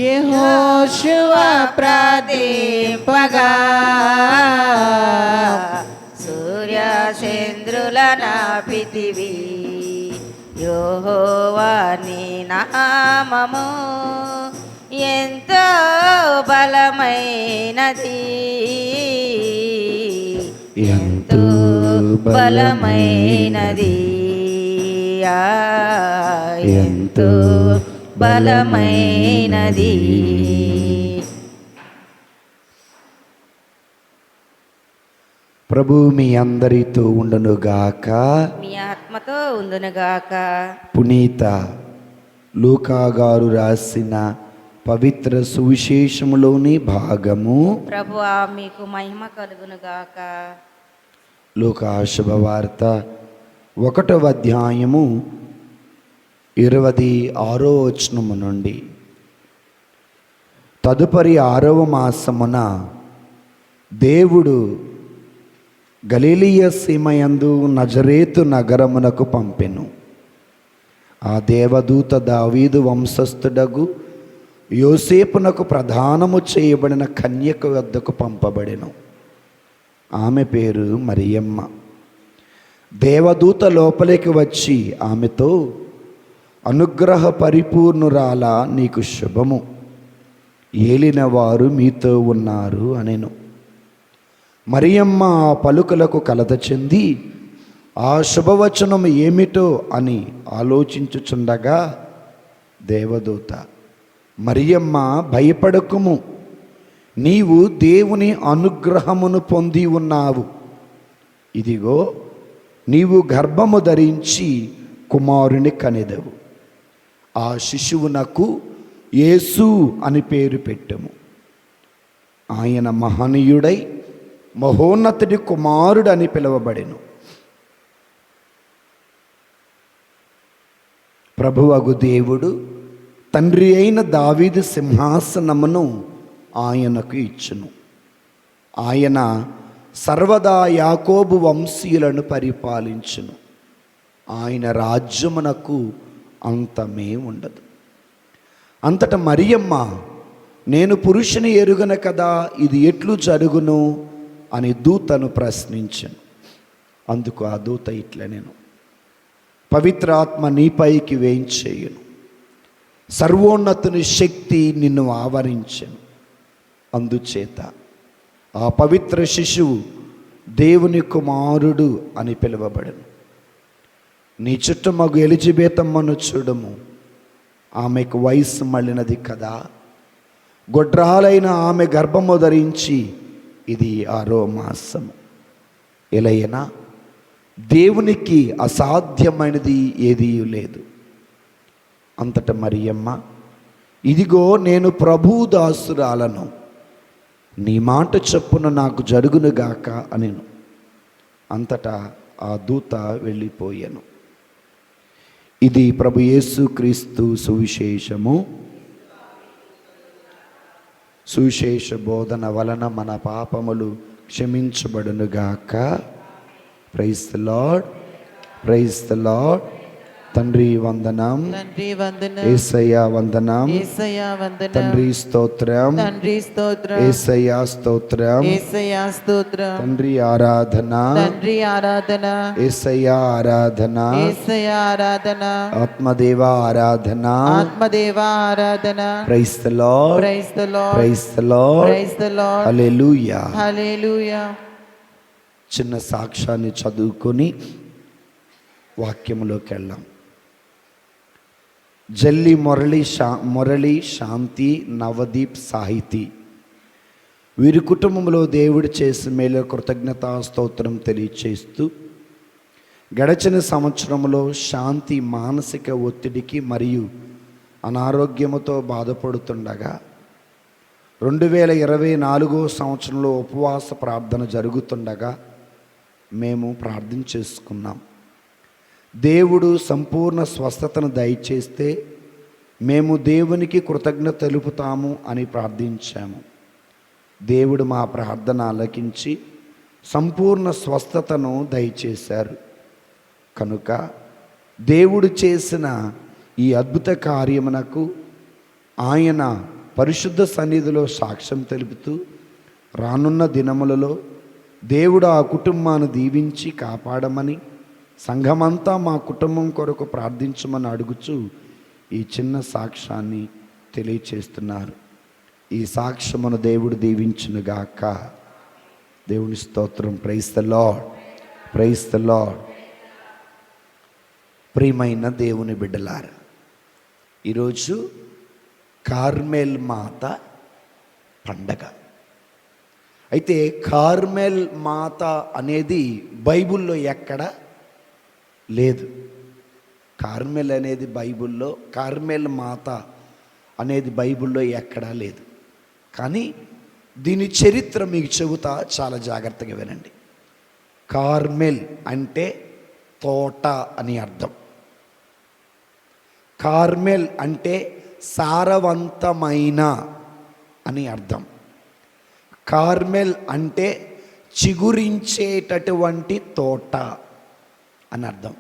యెహోషువ ప్రార్థింపగా సూర్య చంద్రుల నాపితివి. యెహోవా నీ నామము ఎంతో బలమైనది, ఎంతో బలమైనది, ఎంతో బలమైనది. ప్రభు మీ అందరితో ఉండునుగాక. మీ ఆత్మతో ఉండునుగాక. పునీత లూకా గారు రాసిన పవిత్ర సువిశేషములోని భాగము. ప్రభువా మీకు మహిమ కలుగునుగాక. లూకా శుభవార్త 1వ అధ్యాయము 26వ వచనము నుండి. తదుపరి 6వ మాసమున దేవుడు గలిలయ సీమయందు నజరేతు నగరమునకు పంపెను. ఆ దేవదూత దావీదు వంశస్థుడగు యోసేపునకు ప్రదానము చేయబడిన కన్యక వద్దకు పంపబడెను. ఆమె పేరు మరియమ్మ. దేవదూత లోపలికి వచ్చి ఆమెతో, అనుగ్రహ పరిపూర్ణురాలా, నీకు శుభము, ఏలిన వారు మీతో ఉన్నారు అనెను. మరియమ్మ ఆ పలుకులకు కలత చెంది ఆ శుభవచనం ఏమిటో అని ఆలోచించుచుండగా దేవదూత, మరియమ్మ భయపడకుము, నీవు దేవుని అనుగ్రహమును పొంది ఉన్నావు. ఇదిగో నీవు గర్భము ధరించి కుమారుని కనెదవు. ఆ శిశువునకు యేసు అని పేరు పెట్టెము. ఆయన మహనీయుడై మహోన్నతుడి కుమారుడు అని పిలువబడెను. ప్రభువగు దేవుడు తండ్రి అయిన దావీదు సింహాసనమును ఆయనకు ఇచ్చును. ఆయన సర్వదా యాకోబు వంశీయులను పరిపాలించును. ఆయన రాజ్యమునకు అంతమే ఉండదు. అంతటా మరియమ్మ, నేను పురుషుని ఎరుగన కదా, ఇది ఎట్లు జరుగును అని దూతను ప్రశ్నించను. అందుకు ఆ దూత ఇట్లా, నేను పవిత్రాత్మ నీపైకి వేయించేయును, సర్వోన్నతుని శక్తి నిన్ను ఆవరించెను. అందుచేత ఆ పవిత్ర శిశువు దేవుని కుమారుడు అని పిలువబడను. నీ చుట్టూ మగు ఎలిజబెతమ్మను చూడము, ఆమెకు వయస్సు మళ్ళినది కదా. గొడ్రాలైన ఆమె గర్భము ధరించి ఇది 6వ మాసము. ఎలయనా దేవునికి అసాధ్యమైనది ఏదీ లేదు. అంతట మరియమ్మ, ఇదిగో నేను ప్రభువు దాసురాలను, నీ మాట చొప్పున నాకు జరుగునుగాక అనెను. అంతటా ఆ దూత వెళ్ళిపోయాను. ఇది ప్రభు యేసుక్రీస్తు సువిశేషము. సువిశేష బోధన వలన మన పాపములు క్షమించబడునుగాక. Praise the Lord, praise the Lord. తండ్రి వందనం, తండ్రి వందనం, యేసయ్య వందనం, యేసయ్యా వందనం, తండ్రి స్తోత్రం, తండ్రి స్తోత్రం, యేసయ్య స్తోత్రం, యేసయ్యా స్తోత్రం, తండ్రి ఆరాధన, తండ్రి ఆరాధన, యేసయ్య ఆరాధన, యేసయ్యా ఆరాధన, ఆత్మదేవ ఆరాధన. ఆత్మదేవ ఆరాధన. Praise the Lord, praise the Lord, praise the Lord, praise the Lord, hallelujah. Hallelujah. చిన్న సాక్ష్యాన్ని చదువుకొని వాక్యములోకి వెళ్ళాం. జల్లి మురళి శాంతి నవదీప్ సాహితీ వీరి కుటుంబంలో దేవుడు చేసిన మేలు కృతజ్ఞతా స్తోత్రం తెలియచేస్తూ, గడచిన సంవత్సరంలో శాంతి మానసిక ఒత్తిడికి మరియు అనారోగ్యముతో బాధపడుతుండగా 2024 సంవత్సరంలో ఉపవాస ప్రార్థన జరుగుతుండగా మేము ప్రార్థన చేసుకున్నాం. దేవుడు సంపూర్ణ స్వస్థతను దయచేస్తే మేము దేవునికి కృతజ్ఞత తెలుపుతాము అని ప్రార్థించాము. దేవుడు మా ప్రార్థన ఆలకించి సంపూర్ణ స్వస్థతను దయచేశారు. కనుక దేవుడు చేసిన ఈ అద్భుత కార్యమునకు ఆయన పరిశుద్ధ సన్నిధిలో సాక్ష్యం తెలుపుతూ, రానున్న దినములలో దేవుడు ఆ కుటుంబాన్ని దీవించి కాపాడమని, సంఘమంతా మా కుటుంబం కొరకు ప్రార్థించమని అడుగుచూ ఈ చిన్న సాక్ష్యాన్ని తెలియచేస్తున్నారు. ఈ సాక్ష్యమును దేవుడు దీవించునుగాక. దేవుని స్తోత్రం. Praise the Lord, praise the Lord. ప్రియమైన దేవుని బిడ్డలారా, ఈరోజు కార్మెల్ మాత పండగ. అయితే కార్మెల్ మాత అనేది బైబిల్లో ఎక్కడ లేదు. కార్మెల్ అనేది బైబిల్లో, కార్మెల్ మాత అనేది బైబిల్లో ఎక్కడా లేదు. కానీ దీని చరిత్ర మీకు చెబుతా, చాలా జాగ్రత్తగా వినండి. కార్మెల్ అంటే తోట అని అర్థం. కార్మెల్ అంటే సారవంతమైన అని అర్థం. కార్మెల్ అంటే చిగురించేటటువంటి తోట అని అర్థం.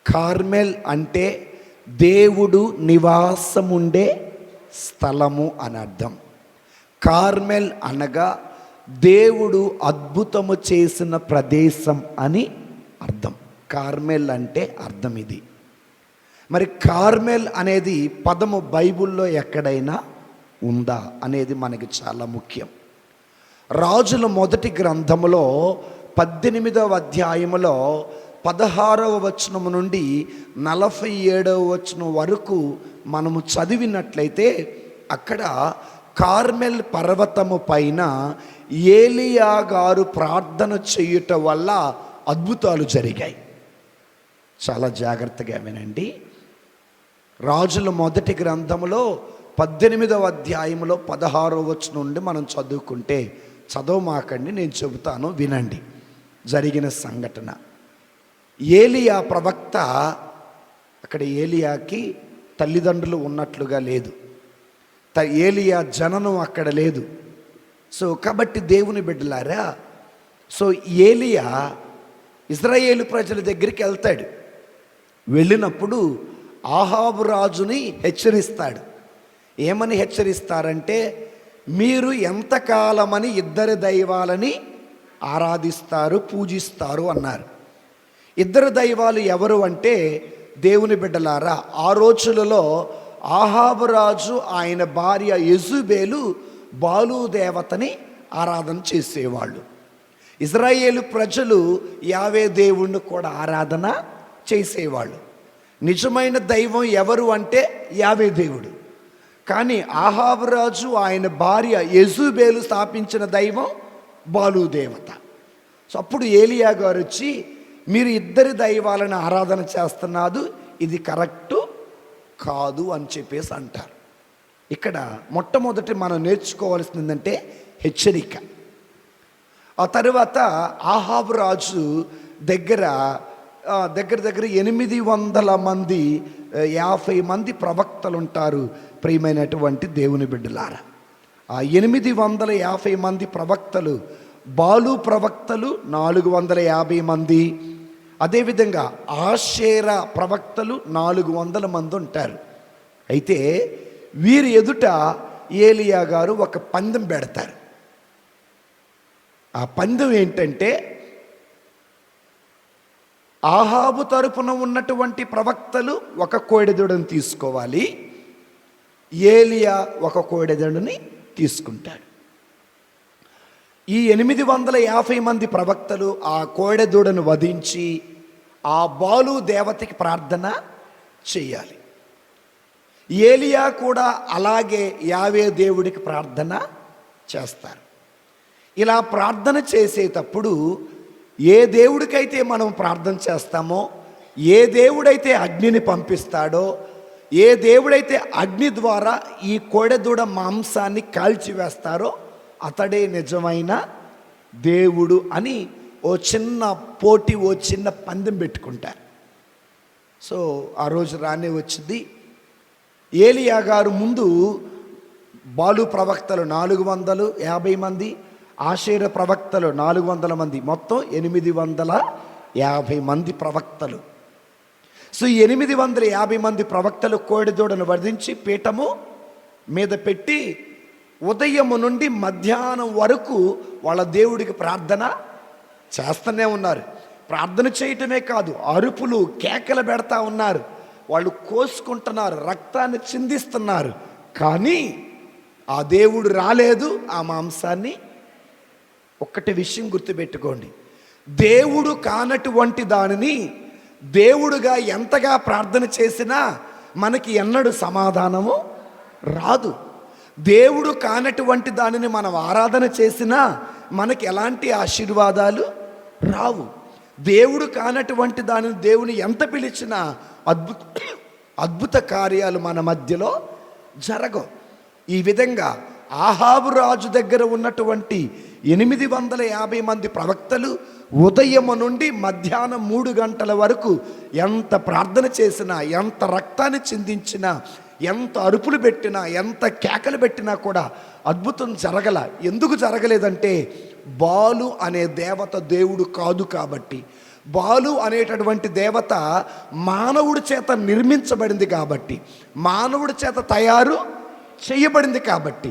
కార్మెల్ అంటే దేవుడు నివాసముండే స్థలము అని అర్థం. కార్మెల్ అనగా దేవుడు అద్భుతము చేసిన ప్రదేశం అని అర్థం. కార్మెల్ అంటే అర్థం ఇది. మరి కార్మెల్ అనేది పదము బైబిల్లో ఎక్కడైనా ఉందా అనేది మనకి చాలా ముఖ్యం. రాజుల మొదటి గ్రంథములో 18వ అధ్యాయములో 16వ వచనము నుండి 47వ వచనం వరకు మనము చదివినట్లయితే అక్కడ కార్మెల్ పర్వతము పైన ఏలియా గారు ప్రార్థన చేయుట వల్ల అద్భుతాలు జరిగాయి. చాలా జాగ్రత్తగా వినండి. రాజుల మొదటి గ్రంథములో 18వ అధ్యాయములో 16వ వచనం నుండి మనం చదువుకుంటే, చదవమాకండి, నేను చెబుతాను, వినండి జరిగిన సంఘటన. ఏలియా ప్రవక్త, అక్కడ ఏలియాకి తల్లిదండ్రులు ఉన్నట్లుగా లేదు. ఏలియా జననం అక్కడ లేదు. సో కాబట్టి దేవుని బిడ్డలారా, సో ఏలియా ఇజ్రాయేలు ప్రజల దగ్గరికి వెళ్తాడు. వెళ్ళినప్పుడు ఆహాబు రాజుని హెచ్చరిస్తాడు. ఏమని హెచ్చరిస్తారంటే, మీరు ఎంతకాలమని ఇద్దరు దైవాలని ఆరాధిస్తారు, పూజిస్తారు అన్నారు. ఇద్దరు దైవాలు ఎవరు అంటే, దేవుని బిడ్డలారా, ఆ రోజులలో ఆహాబు రాజు ఆయన భార్య యెజుబేలు బాలు దేవతని ఆరాధన చేసేవాళ్ళు. ఇజ్రాయేలు ప్రజలు యావే దేవుణ్ణి కూడా ఆరాధన చేసేవాళ్ళు. నిజమైన దైవం ఎవరు అంటే యావే దేవుడు. కానీ ఆహాబు రాజు ఆయన భార్య యెజుబేలు స్థాపించిన దైవం బాలు దేవత. సో అప్పుడు ఏలియా గారు వచ్చి, మీరు ఇద్దరి దైవాలను ఆరాధన చేస్తున్నారు, ఇది కరెక్టు కాదు అని చెప్పేసి అంటారు. ఇక్కడ మొట్టమొదటి మనం నేర్చుకోవాల్సింది ఏంటంటే హెచ్చరిక. ఆ తర్వాత ఆహాబు రాజు దగ్గర 800 మంది 50 మంది ప్రవక్తలు ఉంటారు. ప్రియమైనటువంటి దేవుని బిడ్డలారా, ఆ 850 మంది ప్రవక్తలు, బాలు ప్రవక్తలు 450 మంది, అదేవిధంగా ఆషేరా ప్రవక్తలు 400 మంది ఉంటారు. అయితే వీరి ఎదుట ఏలియా గారు ఒక పందెం పెడతారు. ఆ పందెం ఏంటంటే, ఆహాబు తరపున ఉన్నటువంటి ప్రవక్తలు ఒక కోడెదూడని తీసుకోవాలి, ఏలియా ఒక కోడెదూడని తీసుకుంటాడు. ఈ 850 మంది ప్రవక్తలు ఆ కోడెదూడను వధించి ఆ బాలు దేవతకి ప్రార్థన చేయాలి. ఏలియా కూడా అలాగే యావే దేవుడికి ప్రార్థన చేస్తారు. ఇలా ప్రార్థన చేసేటప్పుడు ఏ దేవుడికైతే మనం ప్రార్థన చేస్తామో, ఏ దేవుడైతే అగ్నిని పంపిస్తాడో, ఏ దేవుడైతే అగ్ని ద్వారా ఈ కోడెదూడ మాంసాన్ని కాల్చివేస్తారో అతడే నిజమైన దేవుడు అని ఓ చిన్న పోటీ, ఓ చిన్న పందెం పెట్టుకుంటారు. సో ఆ రోజు రానే వచ్చింది. ఏలియా గారు ముందు బాలు ప్రవక్తలు 450 మంది, ఆషేర ప్రవక్తలు 400 మంది, మొత్తం 850 మంది ప్రవక్తలు. సో 850 మంది ప్రవక్తలు కోడెదూడను వధించి పీఠము మీద పెట్టి ఉదయము నుండి మధ్యాహ్నం వరకు వాళ్ళ దేవుడికి ప్రార్థన చేస్తూనే ఉన్నారు. ప్రార్థన చేయటమే కాదు, అరుపులు కేకలు పెడతా ఉన్నారు. వాళ్ళు కోసుకుంటున్నారు, రక్తాన్ని చిందిస్తున్నారు. కానీ ఆ దేవుడు రాలేదు ఆ మాంసాన్ని. ఒక్కటి విషయం గుర్తుపెట్టుకోండి, దేవుడు కానటువంటి దానిని దేవుడుగా ఎంతగా ప్రార్థన చేసినా మనకి ఎన్నడూ సమాధానము రాదు. దేవుడు కానటువంటి దానిని మనం ఆరాధన చేసినా మనకి ఎలాంటి ఆశీర్వాదాలు రావు. దేవుడు కానటువంటి దానిని దేవుని ఎంత పిలిచినా అద్భుత కార్యాలు మన మధ్యలో జరగవు. ఈ విధంగా ఆహాబు రాజు దగ్గర ఉన్నటువంటి 850 మంది ప్రవక్తలు ఉదయము నుండి మధ్యాహ్నం 3 గంటల వరకు ఎంత ప్రార్థన చేసినా, ఎంత రక్తాన్ని చిందించినా, ఎంత అరుపులు పెట్టినా, ఎంత కేకలు పెట్టినా కూడా అద్భుతం జరగల. ఎందుకు జరగలేదంటే, బాలు అనే దేవత దేవుడు కాదు కాబట్టి. బాలు అనేటటువంటి దేవత మానవుడి చేత నిర్మించబడింది కాబట్టి, మానవుడి చేత తయారు చేయబడింది కాబట్టి,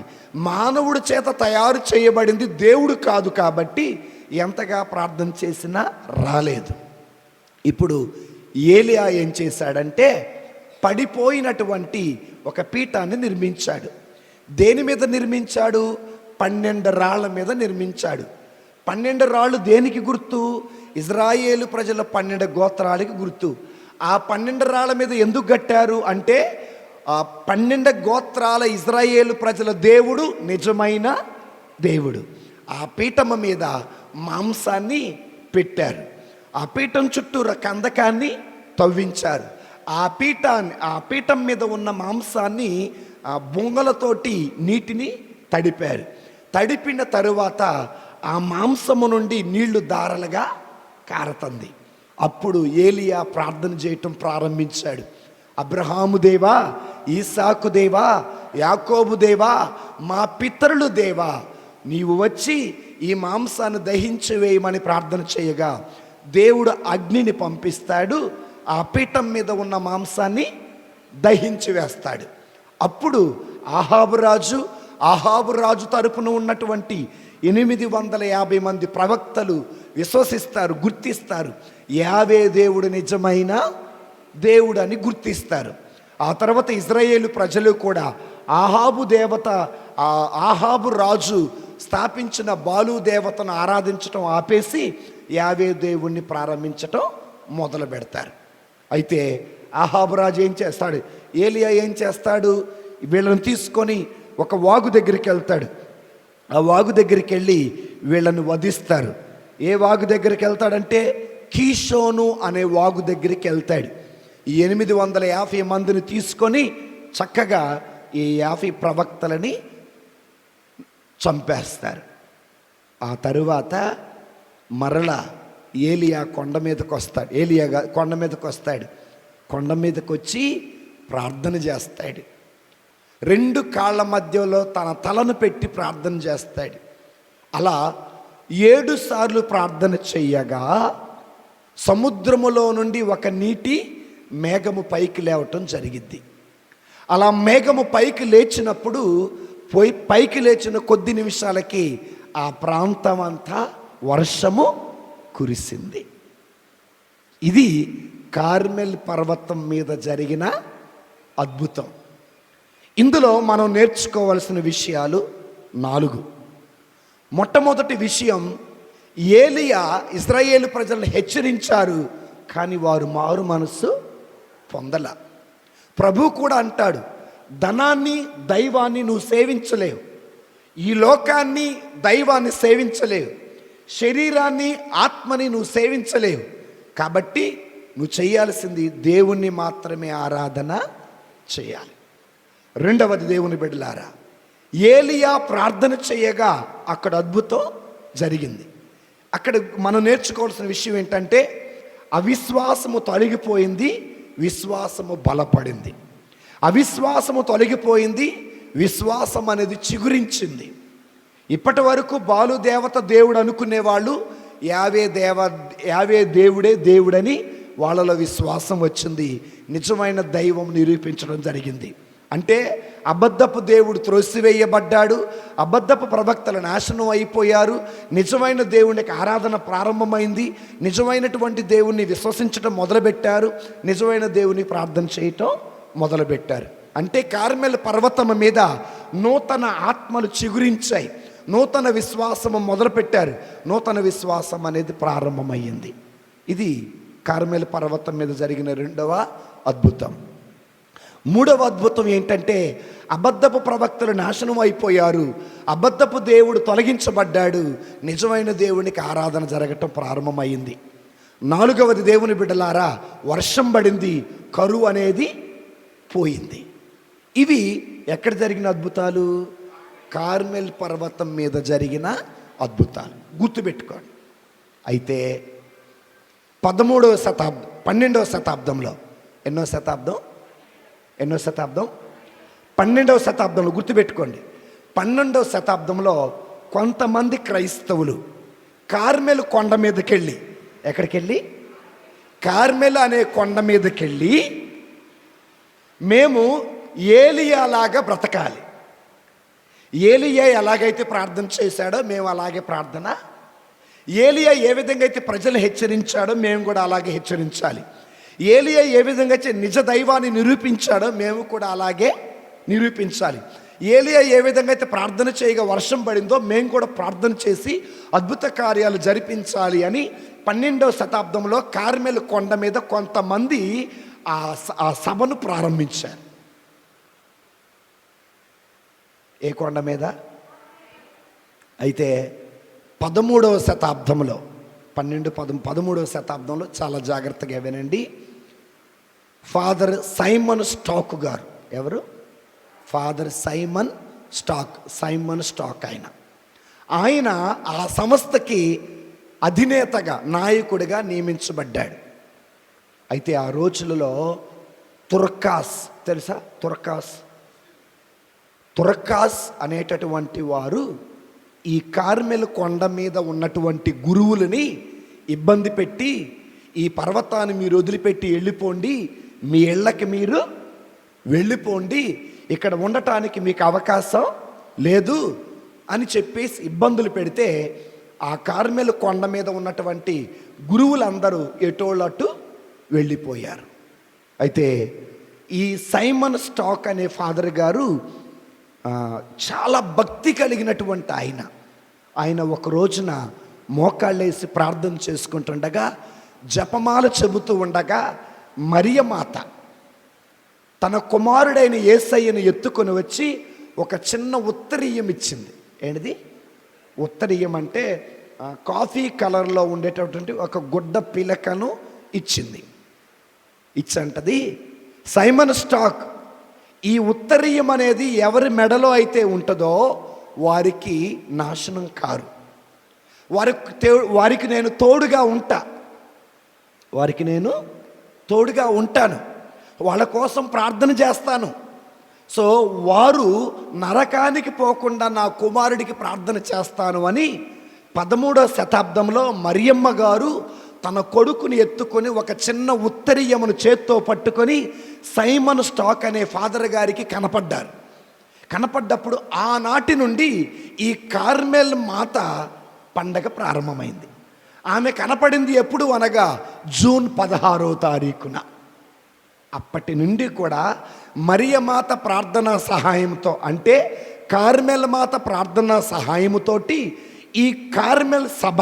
మానవుడి చేత తయారు చేయబడింది దేవుడు కాదు కాబట్టి ఎంతగా ప్రార్థన చేసినా రాలేదు. ఇప్పుడు ఏలియా ఏం చేశాడంటే, పడిపోయినటువంటి ఒక పీఠాన్ని నిర్మించాడు. దేని మీద నిర్మించాడు? 12 రాళ్ల మీద నిర్మించాడు. 12 రాళ్ళు దేనికి గుర్తు? ఇజ్రాయేలు ప్రజల 12 గోత్రాలకి గుర్తు. ఆ 12 రాళ్ల మీద ఎందుకు కట్టారు అంటే, ఆ 12 గోత్రాల ఇజ్రాయేలు ప్రజల దేవుడు నిజమైన దేవుడు. ఆ పీఠము మీద మాంసాన్ని పెట్టారు. ఆ పీఠం చుట్టూ కందకాన్ని తవ్వించారు. ఆ పీఠం మీద ఉన్న మాంసాన్ని బొంగలతోటి నీటిని తడిపారు. తడిపిన తరువాత ఆ మాంసము నుండి నీళ్లు దారలుగా కారుతుంది. అప్పుడు ఏలియా ప్రార్థన చేయటం ప్రారంభించాడు. అబ్రహాము దేవా, ఈసాకు దేవా, యాకోబు దేవా, మా పితరులు దేవా, నీవు వచ్చి ఈ మాంసాన్ని దహించి వేయమని ప్రార్థన చేయగా దేవుడు అగ్నిని పంపిస్తాడు, ఆ పీఠం మీద ఉన్న మాంసాన్ని దహించి వేస్తాడు. అప్పుడు ఆహాబు రాజు తరపున ఉన్నటువంటి 850 మంది ప్రవక్తలు విశ్వసిస్తారు, గుర్తిస్తారు. యావే దేవుడు నిజమైన దేవుడు అని గుర్తిస్తారు. ఆ తర్వాత ఇజ్రాయేలు ప్రజలు కూడా ఆహాబు రాజు స్థాపించిన బాలు దేవతను ఆరాధించటం ఆపేసి యావే దేవుణ్ణి ప్రారంభించటం మొదలు పెడతారు. అయితే ఆహాబు రాజు ఏం చేస్తాడు? ఏలియా ఏం చేస్తాడు? వీళ్ళని తీసుకొని ఒక వాగు దగ్గరికి వెళ్తాడు. ఆ వాగు దగ్గరికి వెళ్ళి వీళ్ళని వధిస్తారు. ఏ వాగు దగ్గరికి వెళ్తాడంటే కీషోను అనే వాగు దగ్గరికి వెళ్తాడు. ఈ 850 మందిని తీసుకొని చక్కగా ఈ 50 ప్రవక్తలని చంపేస్తారు. ఆ తరువాత మరలా ఏలియా కొండ మీదకి వస్తాడు. కొండ మీదకి వచ్చి ప్రార్థన చేస్తాడు. 2 కాళ్ళ మధ్యలో తన తలను పెట్టి ప్రార్థన చేస్తాడు. అలా 7 సార్లు ప్రార్థన చెయ్యగా సముద్రములో నుండి ఒక నీటి మేఘము పైకి లేవటం జరిగింది. అలా మేఘము పైకి లేచినప్పుడు పైకి లేచిన కొద్ది నిమిషాలకి ఆ ప్రాంతం అంతా వర్షము కురిసింది. ఇది కార్మెల్ పర్వతం మీద జరిగిన అద్భుతం. ఇందులో మనం నేర్చుకోవాల్సిన విషయాలు 4. మొట్టమొదటి విషయం, ఏలియా ఇజ్రాయేలు ప్రజలను హెచ్చరించారు, కానీ వారు మారు మనస్సు పొందల. ప్రభు కూడా అంటాడు, ధనాన్ని దైవాన్ని నువ్వు సేవించలేవు, ఈ లోకాన్ని దైవాన్ని సేవించలేవు, శరీరాన్ని ఆత్మని నువ్వు సేవించలేవు. కాబట్టి నువ్వు చేయాల్సింది దేవుణ్ణి మాత్రమే ఆరాధన చేయాలి. 2వది, దేవుని బిడ్డలారా, ఏలియా ప్రార్థన చేయగా అక్కడ అద్భుతం జరిగింది. అక్కడ మనం నేర్చుకోవాల్సిన విషయం ఏంటంటే అవిశ్వాసము తొలగిపోయింది, విశ్వాసము బలపడింది. అవిశ్వాసము తొలగిపోయింది, విశ్వాసం అనేది చిగురించింది. ఇప్పటి వరకు బాలు దేవత దేవుడు అనుకునేవాళ్ళు యావే దేవుడే దేవుడని వాళ్ళలో విశ్వాసం వచ్చింది. నిజమైన దైవం నిరూపించడం జరిగింది. అంటే అబద్ధపు దేవుడు త్రోసివేయబడ్డాడు, అబద్ధపు ప్రవక్తలు నాశనం అయిపోయారు, నిజమైన దేవునికి ఆరాధన ప్రారంభమైంది, నిజమైనటువంటి దేవుణ్ణి విశ్వసించడం మొదలుపెట్టారు, నిజమైన దేవుని ప్రార్థన చేయటం మొదలుపెట్టారు. అంటే కార్మెల్ పర్వతం మీద నూతన ఆత్మలు చిగురించాయి, నూతన విశ్వాసము మొదలుపెట్టారు, నూతన విశ్వాసం అనేది ప్రారంభమయ్యింది. ఇది కార్మెల్ పర్వతం మీద జరిగిన 2వ అద్భుతం. 3వ అద్భుతం ఏంటంటే అబద్ధపు ప్రవక్తలు నాశనం అయిపోయారు, అబద్ధపు దేవుడు తొలగించబడ్డాడు, నిజమైన దేవునికి ఆరాధన జరగటం ప్రారంభమైంది. 4వది, దేవుని బిడ్డలారా, వర్షం పడింది, కరువు అనేది పోయింది. ఇవి ఎక్కడ జరిగిన అద్భుతాలు? కార్మెల్ పర్వతం మీద జరిగిన అద్భుతాలు. గుర్తుపెట్టుకోండి. అయితే 12వ శతాబ్దంలో ఎన్నో శతాబ్దం 12వ శతాబ్దంలో గుర్తుపెట్టుకోండి. 12వ శతాబ్దంలో కొంతమంది క్రైస్తవులు కార్మెల్ కొండ మీదకెళ్ళి, ఎక్కడికెళ్ళి? కార్మెల్ అనే కొండ మీదకెళ్ళి మేము ఏలియాలాగా బ్రతకాలి, ఏలియా ఎలాగైతే ప్రార్థన చేశాడో మేము అలాగే ప్రార్థన, ఏలియా ఏ విధంగా అయితే ప్రజలు హెచ్చరించాడో మేము కూడా అలాగే హెచ్చరించాలి, ఏలియా ఏ విధంగా అయితే నిజ దైవాన్ని నిరూపించాడో మేము కూడా అలాగే నిరూపించాలి, ఏలియా ఏ విధంగా అయితే ప్రార్థన చేయగా వర్షం పడిందో మేము కూడా ప్రార్థన చేసి అద్భుత కార్యాలు జరిపించాలి అని 12వ శతాబ్దంలో కార్మెల్ కొండ మీద కొంతమంది ఆ సభను ప్రారంభించారు. ఏ కొండ మీద? అయితే 13వ శతాబ్దంలో 13వ శతాబ్దంలో చాలా జాగ్రత్తగా వినండి. ఫాదర్ సైమన్ స్టాక్ గారు, ఎవరు? ఫాదర్ సైమన్ స్టాక్ ఆయన ఆ సంస్థకి అధినేతగా, నాయకుడిగా నియమించబడ్డాడు. అయితే ఆ రోజులలో తుర్కాస్ తెలుసా? తురకాస్ అనేటటువంటి వారు ఈ కార్మెల్ కొండ మీద ఉన్నటువంటి గురువులని ఇబ్బంది పెట్టి, ఈ పర్వతాన్ని మీరు వదిలిపెట్టి వెళ్ళిపోండి, మీ ఇళ్ళకి మీరు వెళ్ళిపోండి, ఇక్కడ ఉండటానికి మీకు అవకాశం లేదు అని చెప్పేసి ఇబ్బందులు పెడితే ఆ కార్మెల్ కొండ మీద ఉన్నటువంటి గురువులందరూ ఎటోళ్ళట్టు వెళ్ళిపోయారు. అయితే ఈ సైమన్ స్టాక్ అనే ఫాదర్ గారు చాలా భక్తి కలిగినటువంటి ఆయన ఒక రోజున మోకాళ్ళేసి ప్రార్థన చేసుకుంటుండగా, జపమాల చెబుతూ ఉండగా మరియమాత తన కుమారుడైన యేసయ్యను ఎత్తుకొని వచ్చి ఒక చిన్న ఉత్తరీయం ఇచ్చింది. ఏంటిది ఉత్తరీయం అంటే కాఫీ కలర్లో ఉండేటటువంటి ఒక గుడ్డ పిలకను ఇచ్చింది. ఇచ్చంటది, సైమన్ స్టాక్, ఈ ఉత్తరీయం అనేది ఎవరి మెడలో అయితే ఉంటుందో వారికి నాశనం కారు, వారికి నేను తోడుగా ఉంటాను, వాళ్ళ కోసం ప్రార్థన చేస్తాను. సో వారు నరకానికి పోకుండా నా కుమారుడికి ప్రార్థన చేస్తాను అని 13వ శతాబ్దంలో మరియమ్మ గారు తన కొడుకుని ఎత్తుకొని ఒక చిన్న ఉత్తరీయమును చేత్తో పట్టుకొని సైమన్ స్టాక్ అనే ఫాదర్ గారికి కనపడ్డప్పుడు ఆనాటి నుండి ఈ కార్మెల్ మాత పండగ ప్రారంభమైంది. ఆమె కనపడింది ఎప్పుడు అనగా జూన్ 16వ తారీఖున. అప్పటి నుండి కూడా మరియమాత ప్రార్థనా సహాయంతో, అంటే కార్మెల్ మాత ప్రార్థనా సహాయముతోటి ఈ కార్మెల్ సభ,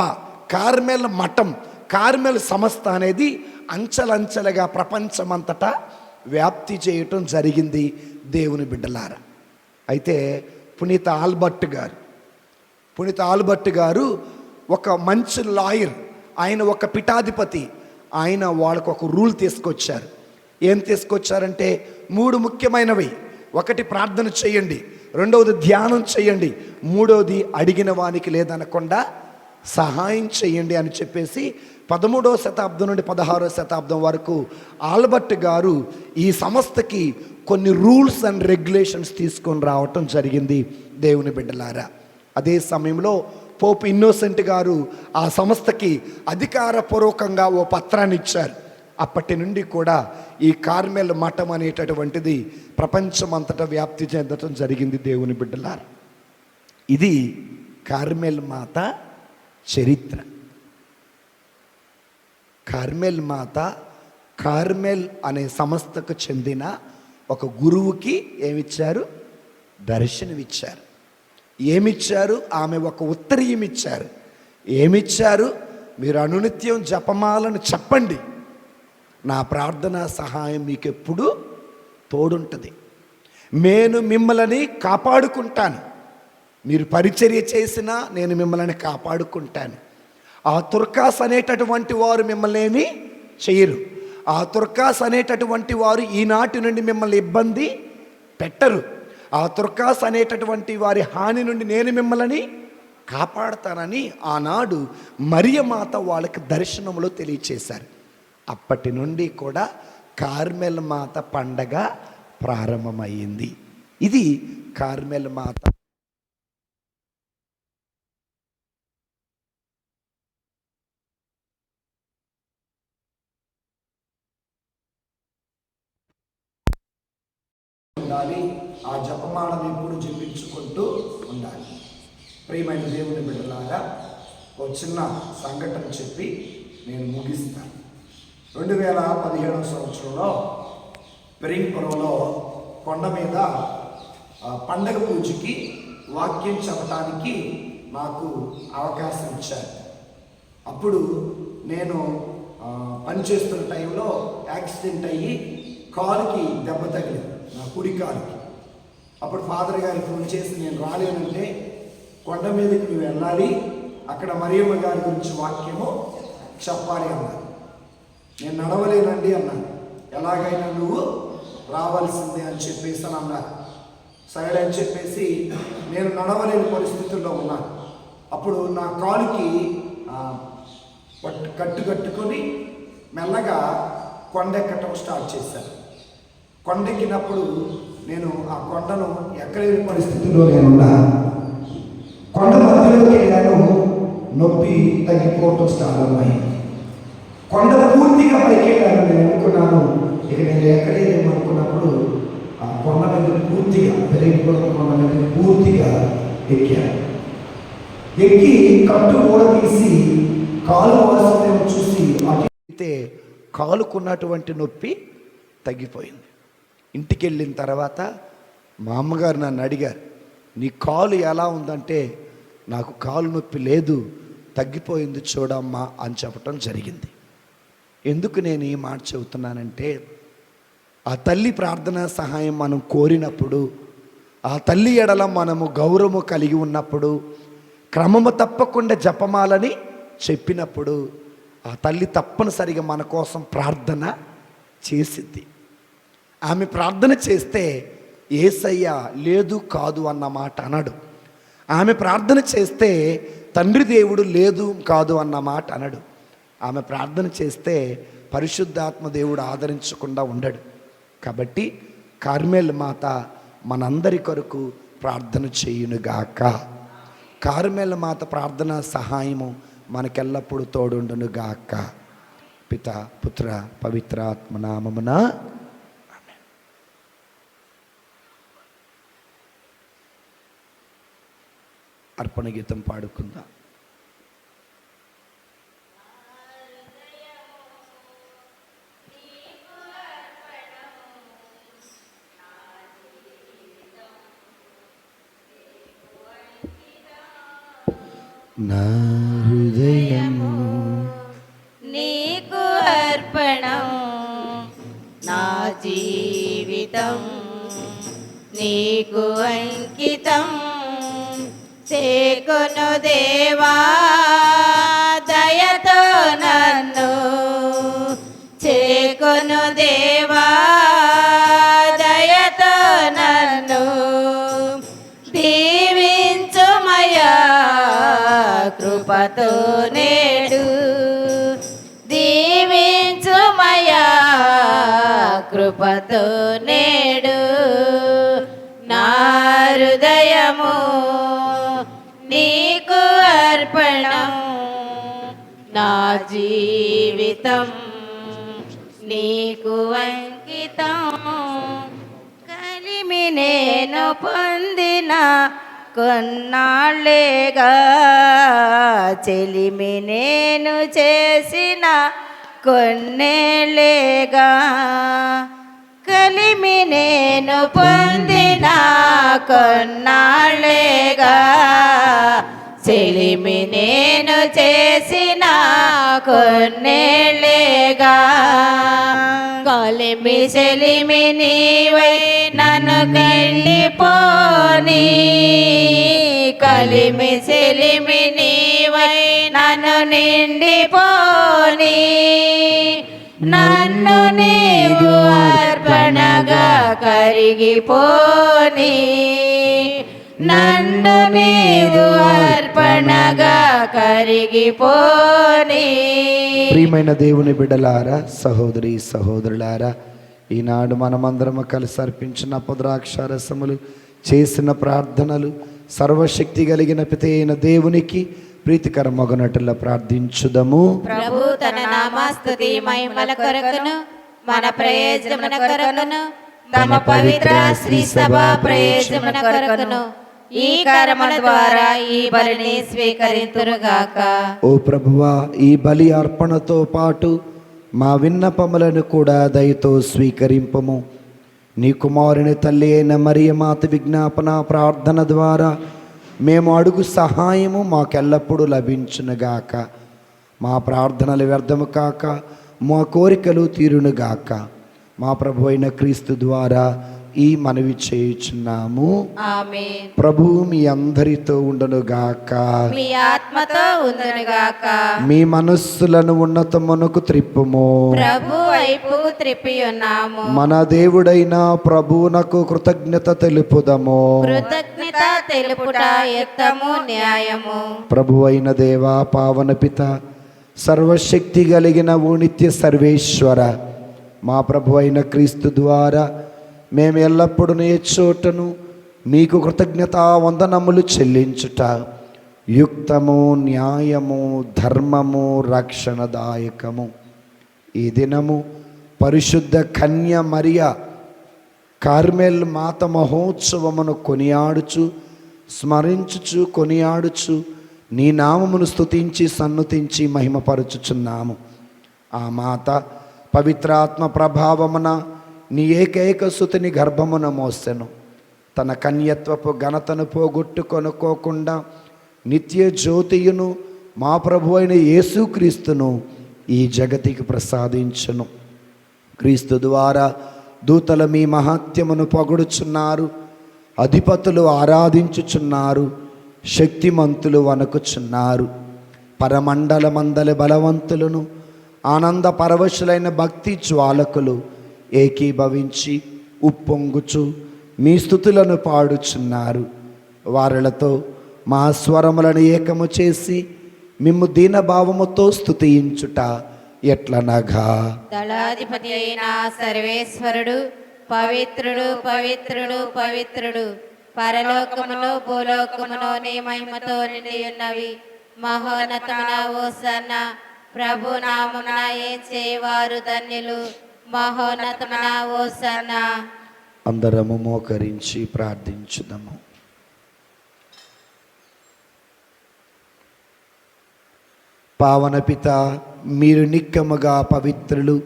కార్మెల్ మఠం, కార్మెల్ సంస్థ అనేది అంచెలంచెలుగా ప్రపంచమంతటా వ్యాప్తి చేయటం జరిగింది దేవుని బిడ్డలారా. అయితే పునీత ఆల్బర్ట్ గారు ఒక మంచి లాయర్, ఆయన ఒక పీఠాధిపతి. ఆయన వాళ్ళకు ఒక రూల్ తీసుకొచ్చారు. ఏం తీసుకొచ్చారంటే 3 ముఖ్యమైనవి. 1 ప్రార్థన చేయండి, 2వది ధ్యానం చేయండి, 3వది అడిగిన వానికి లేదనకుండా సహాయం చేయండి అని చెప్పేసి 13వ శతాబ్దం నుండి 16వ శతాబ్దం వరకు ఆల్బర్ట్ గారు ఈ సంస్థకి కొన్ని రూల్స్ అండ్ రెగ్యులేషన్స్ తీసుకొని రావటం జరిగింది దేవుని బిడ్డలారా. అదే సమయంలో పోప్ ఇన్నోసెంట్ గారు ఆ సంస్థకి అధికారపూర్వకంగా ఓ పత్రాన్ని ఇచ్చారు. అప్పటి నుండి కూడా ఈ కార్మెల్ మఠం అనేటటువంటిది ప్రపంచమంతటా వ్యాప్తి చెందటం జరిగింది దేవుని బిడ్డలారా. ఇది కార్మెల్ మాత చరిత్ర. కార్మెల్ మాత కార్మెల్ అనే సంస్థకు చెందిన ఒక గురువుకి ఏమిచ్చారు? దర్శనమిచ్చారు. ఏమిచ్చారు? ఆమె ఒక ఉత్తరీయం ఇచ్చారు. ఏమిచ్చారు? మీరు అనునిత్యం జపమాలను చెప్పండి, నా ప్రార్థనా సహాయం మీకు ఎప్పుడు తోడుంటుంది, నేను మిమ్మల్ని కాపాడుకుంటాను, మీరు పరిచర్య చేసినా నేను మిమ్మల్ని కాపాడుకుంటాను. ఆ తుర్కాస్ అనేటటువంటి వారు మిమ్మల్ని ఏమీ చేయరు. ఆ తుర్కాస్ అనేటటువంటి వారు ఈనాటి నుండి మిమ్మల్ని ఇబ్బంది పెట్టరు. ఆ తుర్కాస్ అనేటటువంటి వారి హాని నుండి నేను మిమ్మల్ని కాపాడుతానని ఆనాడు మరియమాత వాళ్ళకి దర్శనంలో తెలియచేశారు. అప్పటి నుండి కూడా కార్మెల్ మాత పండగ ప్రారంభమైంది. ఇది కార్మెల్ మాత ఉండాలి. ఆ జపమాలను ఎప్పుడు జపించుకుంటూ ఉండాలి. ప్రియమైన దేవుని బిడ్డలాగా ఒక చిన్న సంఘటన చెప్పి నేను ముగిస్తాను. 2017వ సంవత్సరంలో పెరింగ్పురంలో కొండ మీద పండగ పూజకి వాక్యం చెప్పడానికి నాకు అవకాశం ఇచ్చారు. అప్పుడు నేను పనిచేస్తున్న టైంలో యాక్సిడెంట్ అయ్యి కాలుకి దెబ్బ తగిలింది, నా కుడి కాలుకి. అప్పుడు ఫాదర్ గారికి ఫోన్ చేసి నేను రాలేనంటే కొండ మీదకి నువ్వు వెళ్ళాలి, అక్కడ మరియమ్మ గారి గురించి వాక్యము చెప్పాలి అన్నారు. నేను నడవలేనండి అన్నాను. ఎలాగైనా నువ్వు రావాల్సిందే అని చెప్పేసి అని అన్నారు. సరే అని చెప్పేసి నేను నడవలేని పరిస్థితుల్లో ఉన్నాను. అప్పుడు నా కాలుకి కట్టుకొని మెల్లగా కొండెక్కటం స్టార్ట్ చేశాను. కొండెక్కినప్పుడు నేను ఆ కొండను ఎక్కలేని పరిస్థితుల్లో నేనున్నా. కొండ మధ్యలోకి వెళ్ళాను, నొప్పి తగ్గిపోవటం ప్రారంభమైంది. కొండ పూర్తిగా పైకి వెళ్ళాను. నేను అనుకున్నాను ఇక నేను ఎక్కలేదేమో అనుకున్నప్పుడు ఆ కొండ మీద పూర్తిగా పెరిగిపోవడం కొండ మీద పూర్తిగా ఎక్కాను. ఎక్కి కట్టు కూడా తీసి కాలు వాసన చూసి అయితే కాలుకున్నటువంటి నొప్పి తగ్గిపోయింది. ఇంటికి వెళ్ళిన తర్వాత మా అమ్మగారు నన్ను అడిగారు, నీ కాలు ఎలా ఉందంటే నాకు కాలు నొప్పి లేదు, తగ్గిపోయింది చూడమ్మా అని చెప్పటం జరిగింది. ఎందుకు నేను ఈ మాట చెబుతున్నానంటే, ఆ తల్లి ప్రార్థన సహాయం మనం కోరినప్పుడు, ఆ తల్లి ఎడల మనము గౌరవము కలిగి ఉన్నప్పుడు, క్రమము తప్పకుండా జపమాలని చెప్పినప్పుడు ఆ తల్లి తప్పనిసరిగా మన కోసం ప్రార్థన చేసిద్ది. ఆమె ప్రార్థన చేస్తే యేసయ్య లేదు కాదు అన్న మాట అనడు. ఆమె ప్రార్థన చేస్తే తండ్రి దేవుడు లేదు కాదు అన్న మాట అనడు. ఆమె ప్రార్థన చేస్తే పరిశుద్ధాత్మ దేవుడు ఆదరించకుండా ఉండడు. కాబట్టి కార్మెల్ మాత మనందరి కొరకు ప్రార్థన చేయునుగాక. కార్మెల్ మాత ప్రార్థన సహాయము మనకెల్లప్పుడూ తోడుండునుగాక. పిత పుత్ర పవిత్రాత్మ నామమున ఆమేన్. అర్పణ గీతం పాడుకుందాం. నా హృదయము నీకు అర్పణం, నా జీవితం నీకు అంకితం. చేకొను దేవా దయతో నన్ను, చేకొను దేవా దయతో నన్ను. దీవించుమయా కృపతో నేడు, దీవించుమయా కృపతో నేడు. నా హృదయము నీకు అర్పణం, నా జీవితం నీకు అంకితం. కలిమి నేను పొందిన కొన్నాళ్ళేగా, చెలిమి నేను చేసిన కొన్నేళ్ళేగా. కలిమి నేను పొందిన కొన్నాళ్ళేగా, చెలిమి నేను చేసిన కొన్నేళ్ళేగా. కలిమి చెలిమి నీవై నన్ను వెళ్ళిపోని, కలిమి చెలిమి నీవై నన్ను నిండిపోని. నన్ను నీవు అర్పణగా కరిగిపోని, నన్ను నీవు అర్పణగా కరిగిపోని. ప్రియమైన దేవుని బిడ్డలారా, సహోదరి సహోదరులారా, ఈనాడు మనమందరము కలిసి అర్పించిన అపద్రాక్షారసములు, చేసిన ప్రార్థనలు సర్వశక్తి కలిగిన పిత అయిన దేవునికి ప్రీతికరమగునట్లుగా ప్రార్థించుదము. ప్రభు తన నామస్తుతి మహిమల కొరకును మన ప్రయోజన కొరకును తమ పవిత్ర శ్రీ సభ ప్రయోజన కొరకును ఈ కర్మల ద్వారా ఈ బలిని స్వీకరింతురుగాక. ఓ ప్రభువా, ఈ బలి అర్పణతో పాటు మా విన్నపములను కూడా దయతో స్వీకరింపము. నీ కుమారుని తల్లి అయిన మరియమాత విజ్ఞాపన ప్రార్థన ద్వారా మేము అడుగు సహాయము మాకెల్లప్పుడూ లభించునుగాక. మా ప్రార్థనలు వ్యర్థము కాక మా కోరికలు తీరునుగాక. మా ప్రభు అయిన క్రీస్తు ద్వారా ఈ మనవి చేయుచున్నాము. ఆమేన్. ప్రభువు మీ అందరితో ఉండునుగాక. మీ ఆత్మతో ఉండునుగాక. మీ మనస్సులను ఉన్నతమునకు త్రిప్పుము. ప్రభు వైపుకు త్రిప్పి ఉన్నాము. మన దేవుడైన ప్రభువునకు కృతజ్ఞత తెలుపుదము. కృతజ్ఞత తెలుపుట యుక్తము న్యాయము. ప్రభువైన దేవా, పావన పిత, సర్వశక్తి కలిగిన ఓ నిత్య సర్వేశ్వర, మా ప్రభు అయిన క్రీస్తు ద్వారా మేము ఎల్లప్పుడూ ఏ చోటను మీకు కృతజ్ఞతా వందనములు చెల్లించుట యుక్తము, న్యాయము, ధర్మము, రక్షణదాయకము. ఈ దినము పరిశుద్ధ కన్య మరియ కార్మెల్ మాత మహోత్సవమును కొనియాడుచు, స్మరించుచు, కొనియాడుచు నీ నామమును స్తుతించి, సన్నుతించి మహిమపరచుచున్నాము. ఆ మాత పవిత్రాత్మ ప్రభావమున నీ ఏకైక సుతుని గర్భమున మోసెను. తన కన్యత్వపు ఘనతను పోగొట్టుకొనుకోకుండా నిత్య జ్యోతియును మా ప్రభు అయిన యేసుక్రీస్తును ఈ జగతికి ప్రసాదించును. క్రీస్తు ద్వారా దూతలు మీ మహాత్యమును పొగడుచున్నారు, అధిపతులు ఆరాధించుచున్నారు, శక్తిమంతులు వణకుచున్నారు. పరమండలమందలి బలవంతులను, ఆనంద పరవశులైన భక్తి జ్వాలకులు ఏకీభవించి ఉప్పొంగుచు మీ స్తుతులను పాడుచున్నారు. వారిలతో మా స్వరములను ఏకము చేసి మిమ్ము దీనభావముతో స్తుతించుట ఎట్లనగా, దళాధిపతి అయిన సర్వేశ్వరుడు పవిత్రుడు, పవిత్రుడు, పవిత్రుడు, పరలోకమును భూలోకమును నీ మహిమతో నిండి ఉన్నవి. మహోన్నతమున హోసన్న, ప్రభు నామమున చేయవారు ధన్యులు. మహోన్నతమున హోసన్న. అందరము మోకరించి ప్రార్థించుదాము. పావన పిత, మీరు నిక్కముగా పవిత్రులు.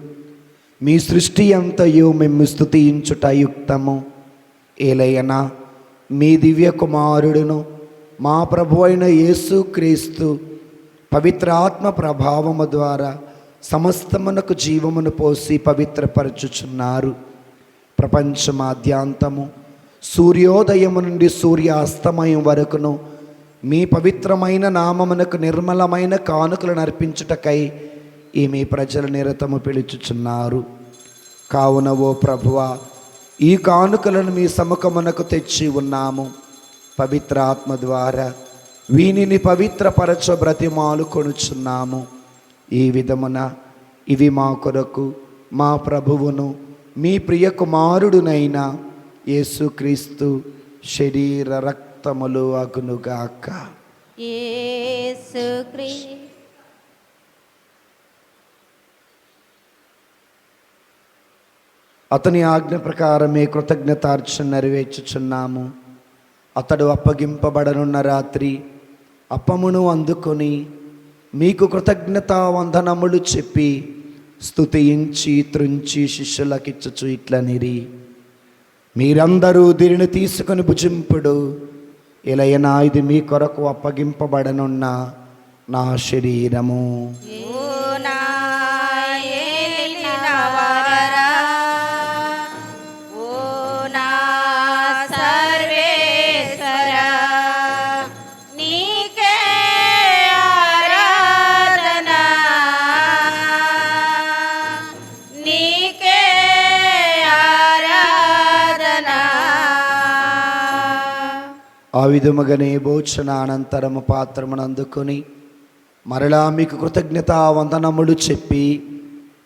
మీ సృష్టి అంతయు మేము స్తుతించుట యుక్తము. ఏలయనా మీ దివ్య కుమారుడును మా ప్రభు అయిన యేసుక్రీస్తు పవిత్ర ఆత్మ ప్రభావము ద్వారా సమస్తమునకు జీవమును పోసి పవిత్రపరచుచున్నారు. ప్రపంచమాద్యాంతము సూర్యోదయము నుండి సూర్యాస్తమయం వరకును మీ పవిత్రమైన నామమునకు నిర్మలమైన కానుకలను అర్పించుటకై ఈ మీ ప్రజల నిరతము పిలుచుచున్నారు. కావున ఓ ప్రభువా, ఈ కానుకలను మీ సముఖమునకు తెచ్చి ఉన్నాము. పవిత్ర ఆత్మ ద్వారా వీనిని పవిత్రపరచ బ్రతిమాలు కొనుచున్నాము. ఈ విధమున ఇవి మా కొరకు మా ప్రభువును మీ ప్రియ కుమారుడునైన యేసుక్రీస్తు శరీర రక్తములు అగునుగాక. యేసుక్రీస్తు అతని ఆజ్ఞ ప్రకారమే కృతజ్ఞతార్చన నెరవేర్చుచున్నాము. అతడు అప్పగింపబడనున్న రాత్రి అప్పమును అందుకొని మీకు కృతజ్ఞతా వందనములు చెప్పి స్తుతించి త్రుంచి శిష్యులకిచ్చుచు ఇట్లనిరి, మీరందరూ దీనిని తీసుకొని భుజింపుడు. ఇలయనా ఇది మీ కొరకు అప్పగింపబడనున్న నా శరీరము. ఆ విధముగానే భోజన అనంతరము పాత్రమును అందుకొని మరలా మీకు కృతజ్ఞతా వందనములు చెప్పి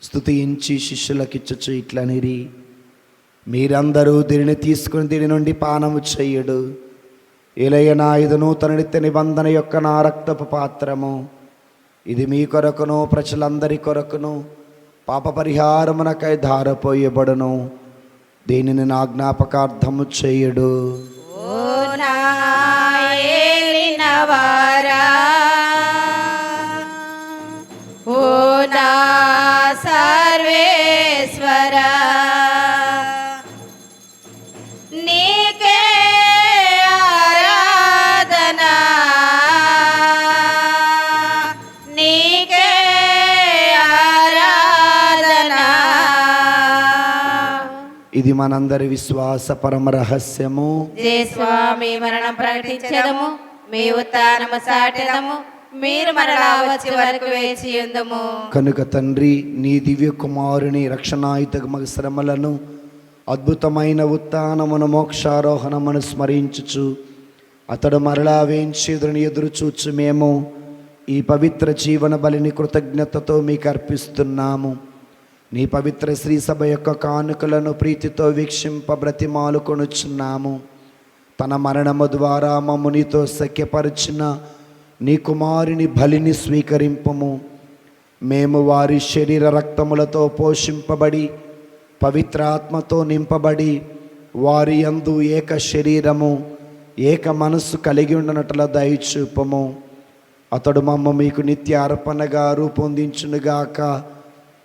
స్తుతించి శిష్యులకిచ్చుచు ఇట్లనిరి, మీరందరూ దీనిని తీసుకుని దీని నుండి పానము చెయ్యుడు. ఇలయనా ఇది నూతన నిత్య నిబంధన యొక్క నా రక్తపు పాత్రము. ఇది మీ కొరకును ప్రజలందరి కొరకును పాప పరిహారమునకై ధారపోయబడును. దీనిని నా జ్ఞాపకార్థము చెయ్యుడు. ఓ నా సర్వేశ్వర, నీకే ఆరాధన, నీకే ఆరాధన. ఇది మనందరి విశ్వాస పరమ రహస్యము. జయ స్వామి మరణం ప్రకటించదము, మీ ఉత్థానము సాటెదము, మీరు మరలా వచ్చే వరకు వేచి ఉందము. కనుక తండ్రి, నీ దివ్య కుమారుని రక్షణాయుత శ్రమలను, అద్భుతమైన ఉత్థానమును, మోక్షారోహణమును స్మరించుచు అతడు మరలా వేంచేదుని ఎదురు చూచు మేము ఈ పవిత్ర జీవన బలిని కృతజ్ఞతతో మీకు అర్పిస్తున్నాము. నీ పవిత్ర శ్రీ సభ యొక్క కానుకలను ప్రీతితో వీక్షింప బ్రతిమాలుకొనుచున్నాము. తన మరణము ద్వారా మమ్ము నీతో సఖ్యపరిచిన నీ కుమారుని బలిని స్వీకరింపము. మేము వారి శరీర రక్తములతో పోషింపబడి పవిత్రాత్మతో నింపబడి వారి యందు ఏక శరీరము ఏక మనస్సు కలిగి ఉండనట్ల దయచూపము. అతడు మమ్మ మీకు నిత్య అర్పణగా రూపొందించునుగాక.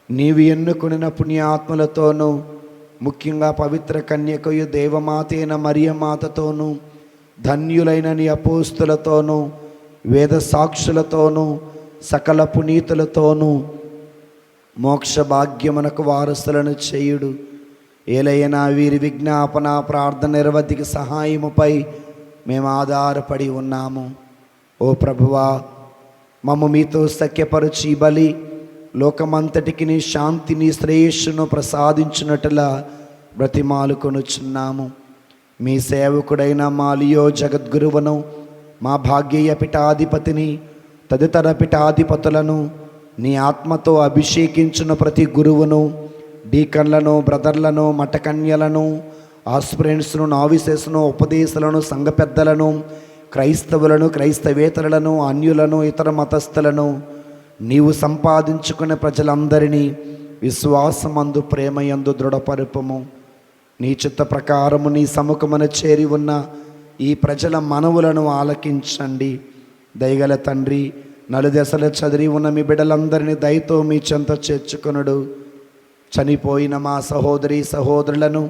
నీవు ఎన్నుకొనిన పుణ్యాత్మలతోనూ ముఖ్యంగా పవిత్ర కన్యకయు దేవమాతైన మరియమాతతోనూ ధన్యులైన నీ అపోస్తులతోనూ వేద సాక్షులతోనూ సకల పునీతులతోనూ మోక్ష భాగ్యమునకు వారసులను చేయుడు. ఏలైనా వీరి విజ్ఞాపన ప్రార్థన నిరవధిక సహాయముపై మేము ఆధారపడి ఉన్నాము. ఓ ప్రభువా, మమ్ము మీతో సఖ్యపరచి బలి లోకమంతటికి నీ శాంతిని శ్రేయస్సును ప్రసాదించినట్లా బ్రతిమాలుకొనుచున్నాము. మీ సేవకుడైన మా లియో జగద్గురువును, మా భాగ్యేయ పీఠాధిపతిని, తదితర పీఠాధిపతులను నీ ఆత్మతో అభిషేకించిన ప్రతి గురువును, డీకన్లను, బ్రదర్లను, మఠకన్యలను, ఆస్పిరెంట్స్ను, నావిసెస్ను, ఉపదేశాలను, సంఘ పెద్దలను, క్రైస్తవులను, క్రైస్తవేతరులను, అన్యులను, ఇతర మతస్థులను, నీవు సంపాదించుకునే ప్రజలందరినీ విశ్వాసమందు ప్రేమయందు దృఢపరుపము. నీ చిత్త ప్రకారము నీ సముఖమున చేరి ఉన్న ఈ ప్రజల మనవులను ఆలకించండి. దయగల తండ్రి, నలుదెసలు చదివి ఉన్న మీ బిడ్డలందరినీ దయతో మీ చెంత చేర్చుకొనుడు. చనిపోయిన మా సహోదరి సహోదరులను,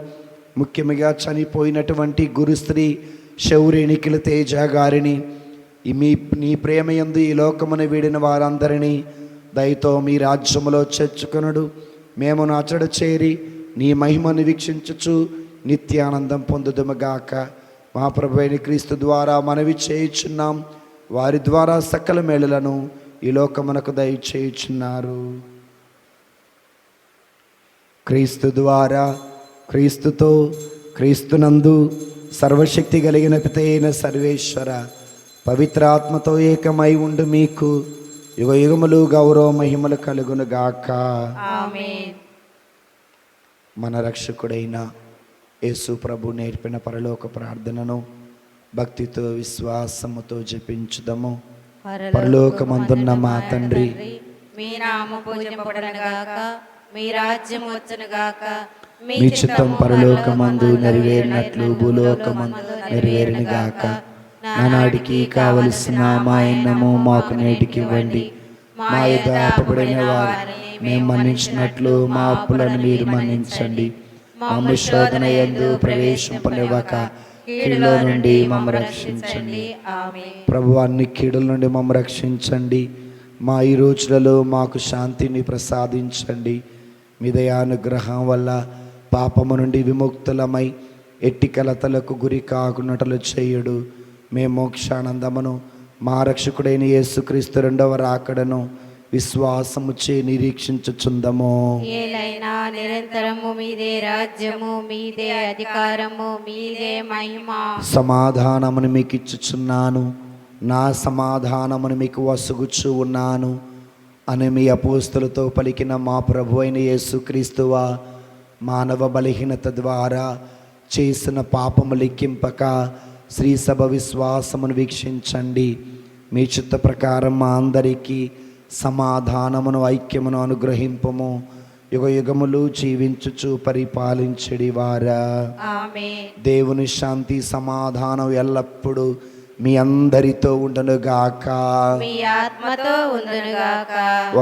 ముఖ్యంగా చనిపోయినటువంటి గురుశ్రీ శౌర్యనిఖిల తేజ గారిని, నీ ప్రేమయందు ఈ లోకమును వీడిన వారందరినీ దయతో మీ రాజ్యములో చేర్చుకొనుడు. మేము అచడ చేరి నీ మహిమను వీక్షించుచు నిత్యానందం పొందుదుముగాక. మా ప్రభువైన క్రీస్తు ద్వారా మనవి చేయుచున్నాం. వారి ద్వారా సకల మేలులను ఈ లోకమునకు దయచేయుచున్నారు. క్రీస్తు ద్వారా, క్రీస్తుతో, క్రీస్తునందు సర్వశక్తి కలిగిన పితైన సర్వేశ్వర పవిత్రాత్మతో ఏకమై ఉండు మీకు యుగ యుగములు గౌరవ మహిమలు కలుగును గాక. ఆమేన్. మన రక్షకుడైన యేసు ప్రభు నేర్పిన పరలోక ప్రార్థనను భక్తితో విశ్వాసముతో జపించుదము. పరలోకమందున్న మా తండ్రి, మీ నామము పూజింపబడునుగాక, మీ రాజ్యం వచ్చునుగాక, మీ చిత్తం పరలోకమందు నెరవేరినట్లు భూలోకమందు నెరవేరునుగాక. నానాడికి కావలసిన మా అన్నము మాకు నేటికి ఇవ్వండి. మా యొద్ద అప్పుబడిన వారిని మేము మన్నించినట్లు మా అప్పులను మీరు మన్నించండి. మమ్ము శోధన యందు ప్రవేశింపనివ్వక కీడులో నుండి మమ్మ రక్షించండి. ఆమేన్. ప్రభు, అన్ని కీడుల నుండి మమ్మ రక్షించండి. మా ఈ రోజులలో మాకు శాంతిని ప్రసాదించండి. మీ దయానుగ్రహం వల్ల పాపము నుండి విముక్తులమై ఎట్టి కలతలకు గురి కాకున్నట్లు చేయుడు. మేము మోక్షానందమును మా రక్షకుడైన యేసుక్రీస్తు రెండవ రాకడను విశ్వాసము చే నిరీక్షించుచుందము. ఏలైనా నిరంతరము మీదే రాజ్యము, మీదే అధికారము, మీదే మహిమ. సమాధానమును మీకు ఇచ్చుచున్నాను, నా సమాధానమును మీకు వసుగుచు ఉన్నాను అని మీ అపోస్తులతో పలికిన మా ప్రభు అయిన యేసుక్రీస్తువా, మానవ బలహీనత ద్వారా చేసిన పాపము లెక్కింపక శ్రీ సభ విశ్వాసమును వీక్షించండి. మీ చిత్త ప్రకారం మా అందరికీ సమాధానమును ఐక్యమును అనుగ్రహింపము. యుగ యుగములు జీవించుచు పరిపాలించడి వారా. ఆమేన్. దేవుని శాంతి సమాధానం ఎల్లప్పుడూ మీ అందరితో ఉండునుగాక. మీ ఆత్మతో ఉండునుగాక.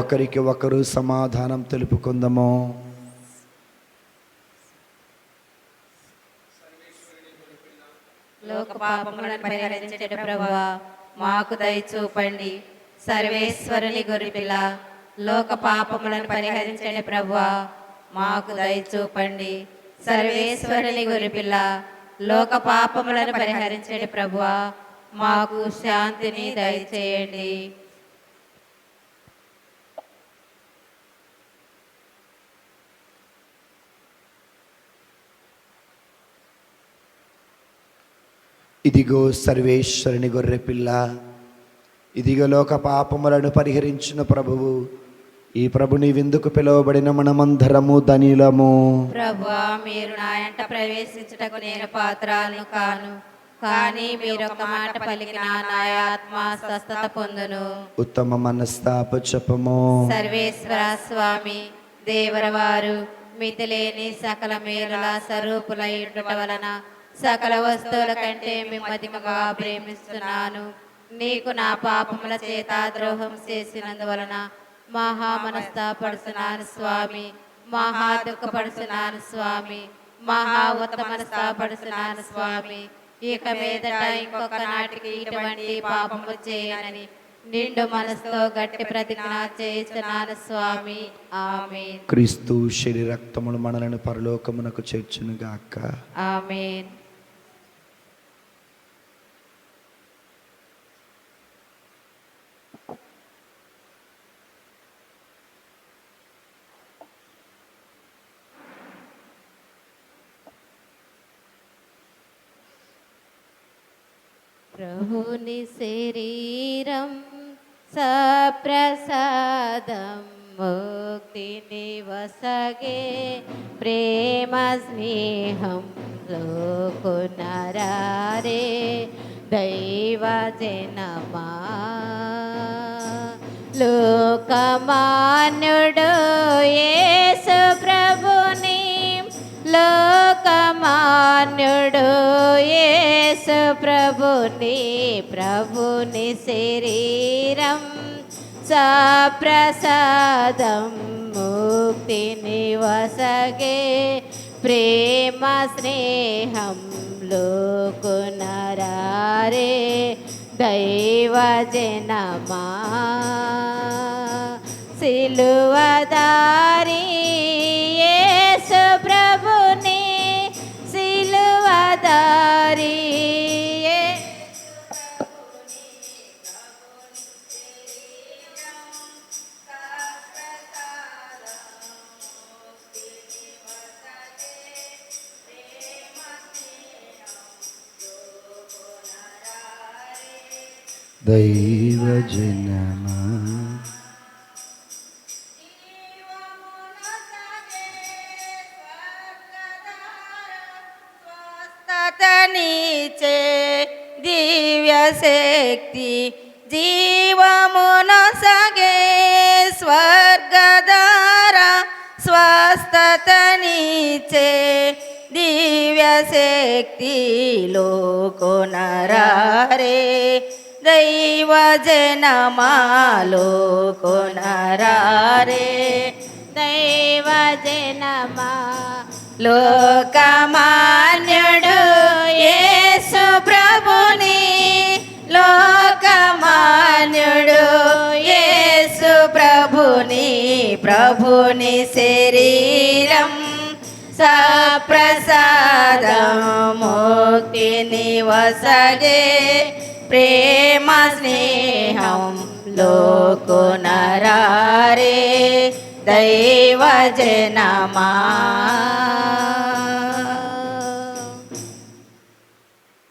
ఒకరికి ఒకరు సమాధానం తెలుపుకుందాము. లోక పాపములను పరిహరించడు ప్రభువా, మాకు దయచూపండి. సర్వేశ్వరుని గొర్రెపిల్ల, లోక పాపములను పరిహరించండి ప్రభువా, మాకు దయచూపండి. సర్వేశ్వరుని గొర్రెపిల్ల, లోక పాపములను పరిహరించండి ప్రభువా, మాకు శాంతిని దయచేయండి. ఇదిగో సర్వేశ్వరుని గొర్రెపిల్ల, ఇదిగో లోక పాపములను పరిహరించిన ప్రభువు, ఈ ప్రభుని విందుకు పిలువబడిన మనమందరము ధనిలము. ప్రభువా, మీరు నా ఇంట ప్రవేశించుటకు నేను పాత్రాలను కాను, కానీ మీరు ఒక మాట పలికిన నా ఆత్మ స్వస్థత పొందును. ఉత్తమ మనస్తాప జపము. సర్వేశ్వర స్వామి దేవరవారు మితిలేని సకల మేలుల స్వరూపులై ఉండుట వలన సకల వస్తువుల కంటే మిమ్మదిగా ప్రేమిస్తున్నాను. నీకు నా పాపముల చేత ద్రోహం చేసినందువలన మహా మనస్తాపడుతున్నాను స్వామి, మహా దుఃఖపడుతున్నాను స్వామి, మహా ఉత్తమ మనస్తాపడుతున్నాను స్వామి. ఇక మీదట ఇంకొక నాటికి ఇటువంటి పాపము చేయనని నిండు మనసుతో గట్టి ప్రతిజ్ఞ చేస్తున్నాను స్వామి. ఆమేన్. క్రీస్తు శరీర రక్తములు మనలను పరలోకమునకు చేర్చును గాక. ఆమేన్. ప్రభుని శరీరం సప్రసాదం ముక్తిని వసగే ప్రేమ స్నేహం లోకునరారే దైవ జనమా. లోకమాన్యుడు యేసు ప్రభుని, లోకమాన్యుడు యేసు ప్రభుని, ప్రభుని శరీరం సప్రసాదం ముక్తిని వసగే ప్రేమ స్నేహం లోకునరారే దైవ జనమా. సిలువదారి యేసు ప్రభుని, సిలువదారి దైవ జనమా. స్వస్థతనిచే దివ్య శక్తి జీవమునొసగే స్వర్గధార. స్వస్థతనిచే దివ్య శక్తి లోకునరారే దైవ జనమాలో కొనరారే దైవ జనమా. లోకమాన్యుడు యేసు ప్రభుని, లోకమాన్యుడు యేసు ప్రభుని, ప్రభుని శరీరం సప్రసాదం ముక్తిని వసగే ప్రేమ స్నేహం లోకునరారే దైవ జనమా.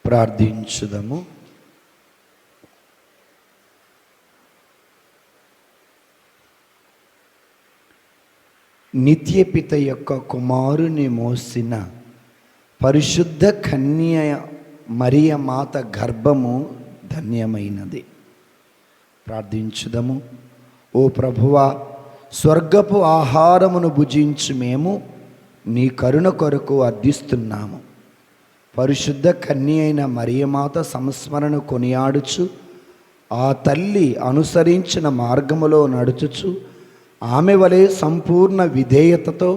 ప్రార్థించుదము. నిత్యపిత యొక్క కుమారుని మోసిన పరిశుద్ధ కన్య మరియ మాత గర్భము ధన్యమైనది. ప్రార్థించుదము. ఓ ప్రభువా, స్వర్గపు ఆహారమును భుజించి మేము నీ కరుణ కొరకు అర్థిస్తున్నాము. పరిశుద్ధ కన్య అయిన మరియమాత సంస్మరణ కొనియాడుచు ఆ తల్లి అనుసరించిన మార్గములో నడుచుచు ఆమె వలె సంపూర్ణ విధేయతతో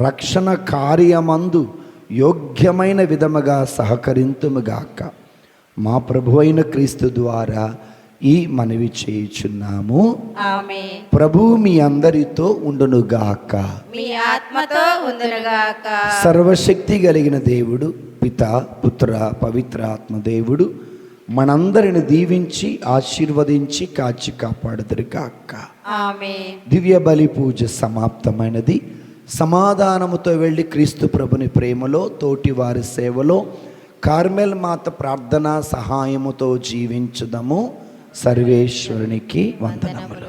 రక్షణ కార్యమందు యోగ్యమైన విధముగా సహకరింతుముగాక. మా ప్రభువైన క్రీస్తు ద్వారా ఈ మనవి చేయుచున్నాము. ఆమేన్. ప్రభువు మీ అందరితో ఉండునుగాక. మీ ఆత్మతో ఉండునుగాక. సర్వశక్తి కలిగిన దేవుడు పిత పుత్ర పవిత్ర ఆత్మ దేవుడు మనందరిని దీవించి ఆశీర్వదించి కాచి కాపాడుదురుగాక. ఆమేన్. దివ్య బలి పూజ సమాప్తమైనది. సమాధానముతో వెళ్ళి క్రీస్తు ప్రభుని ప్రేమలో, తోటి వారి సేవలో, కార్మెల్ మాత ప్రార్థనా సహాయముతో జీవించుదము. సర్వేశ్వరునికి వందనములు.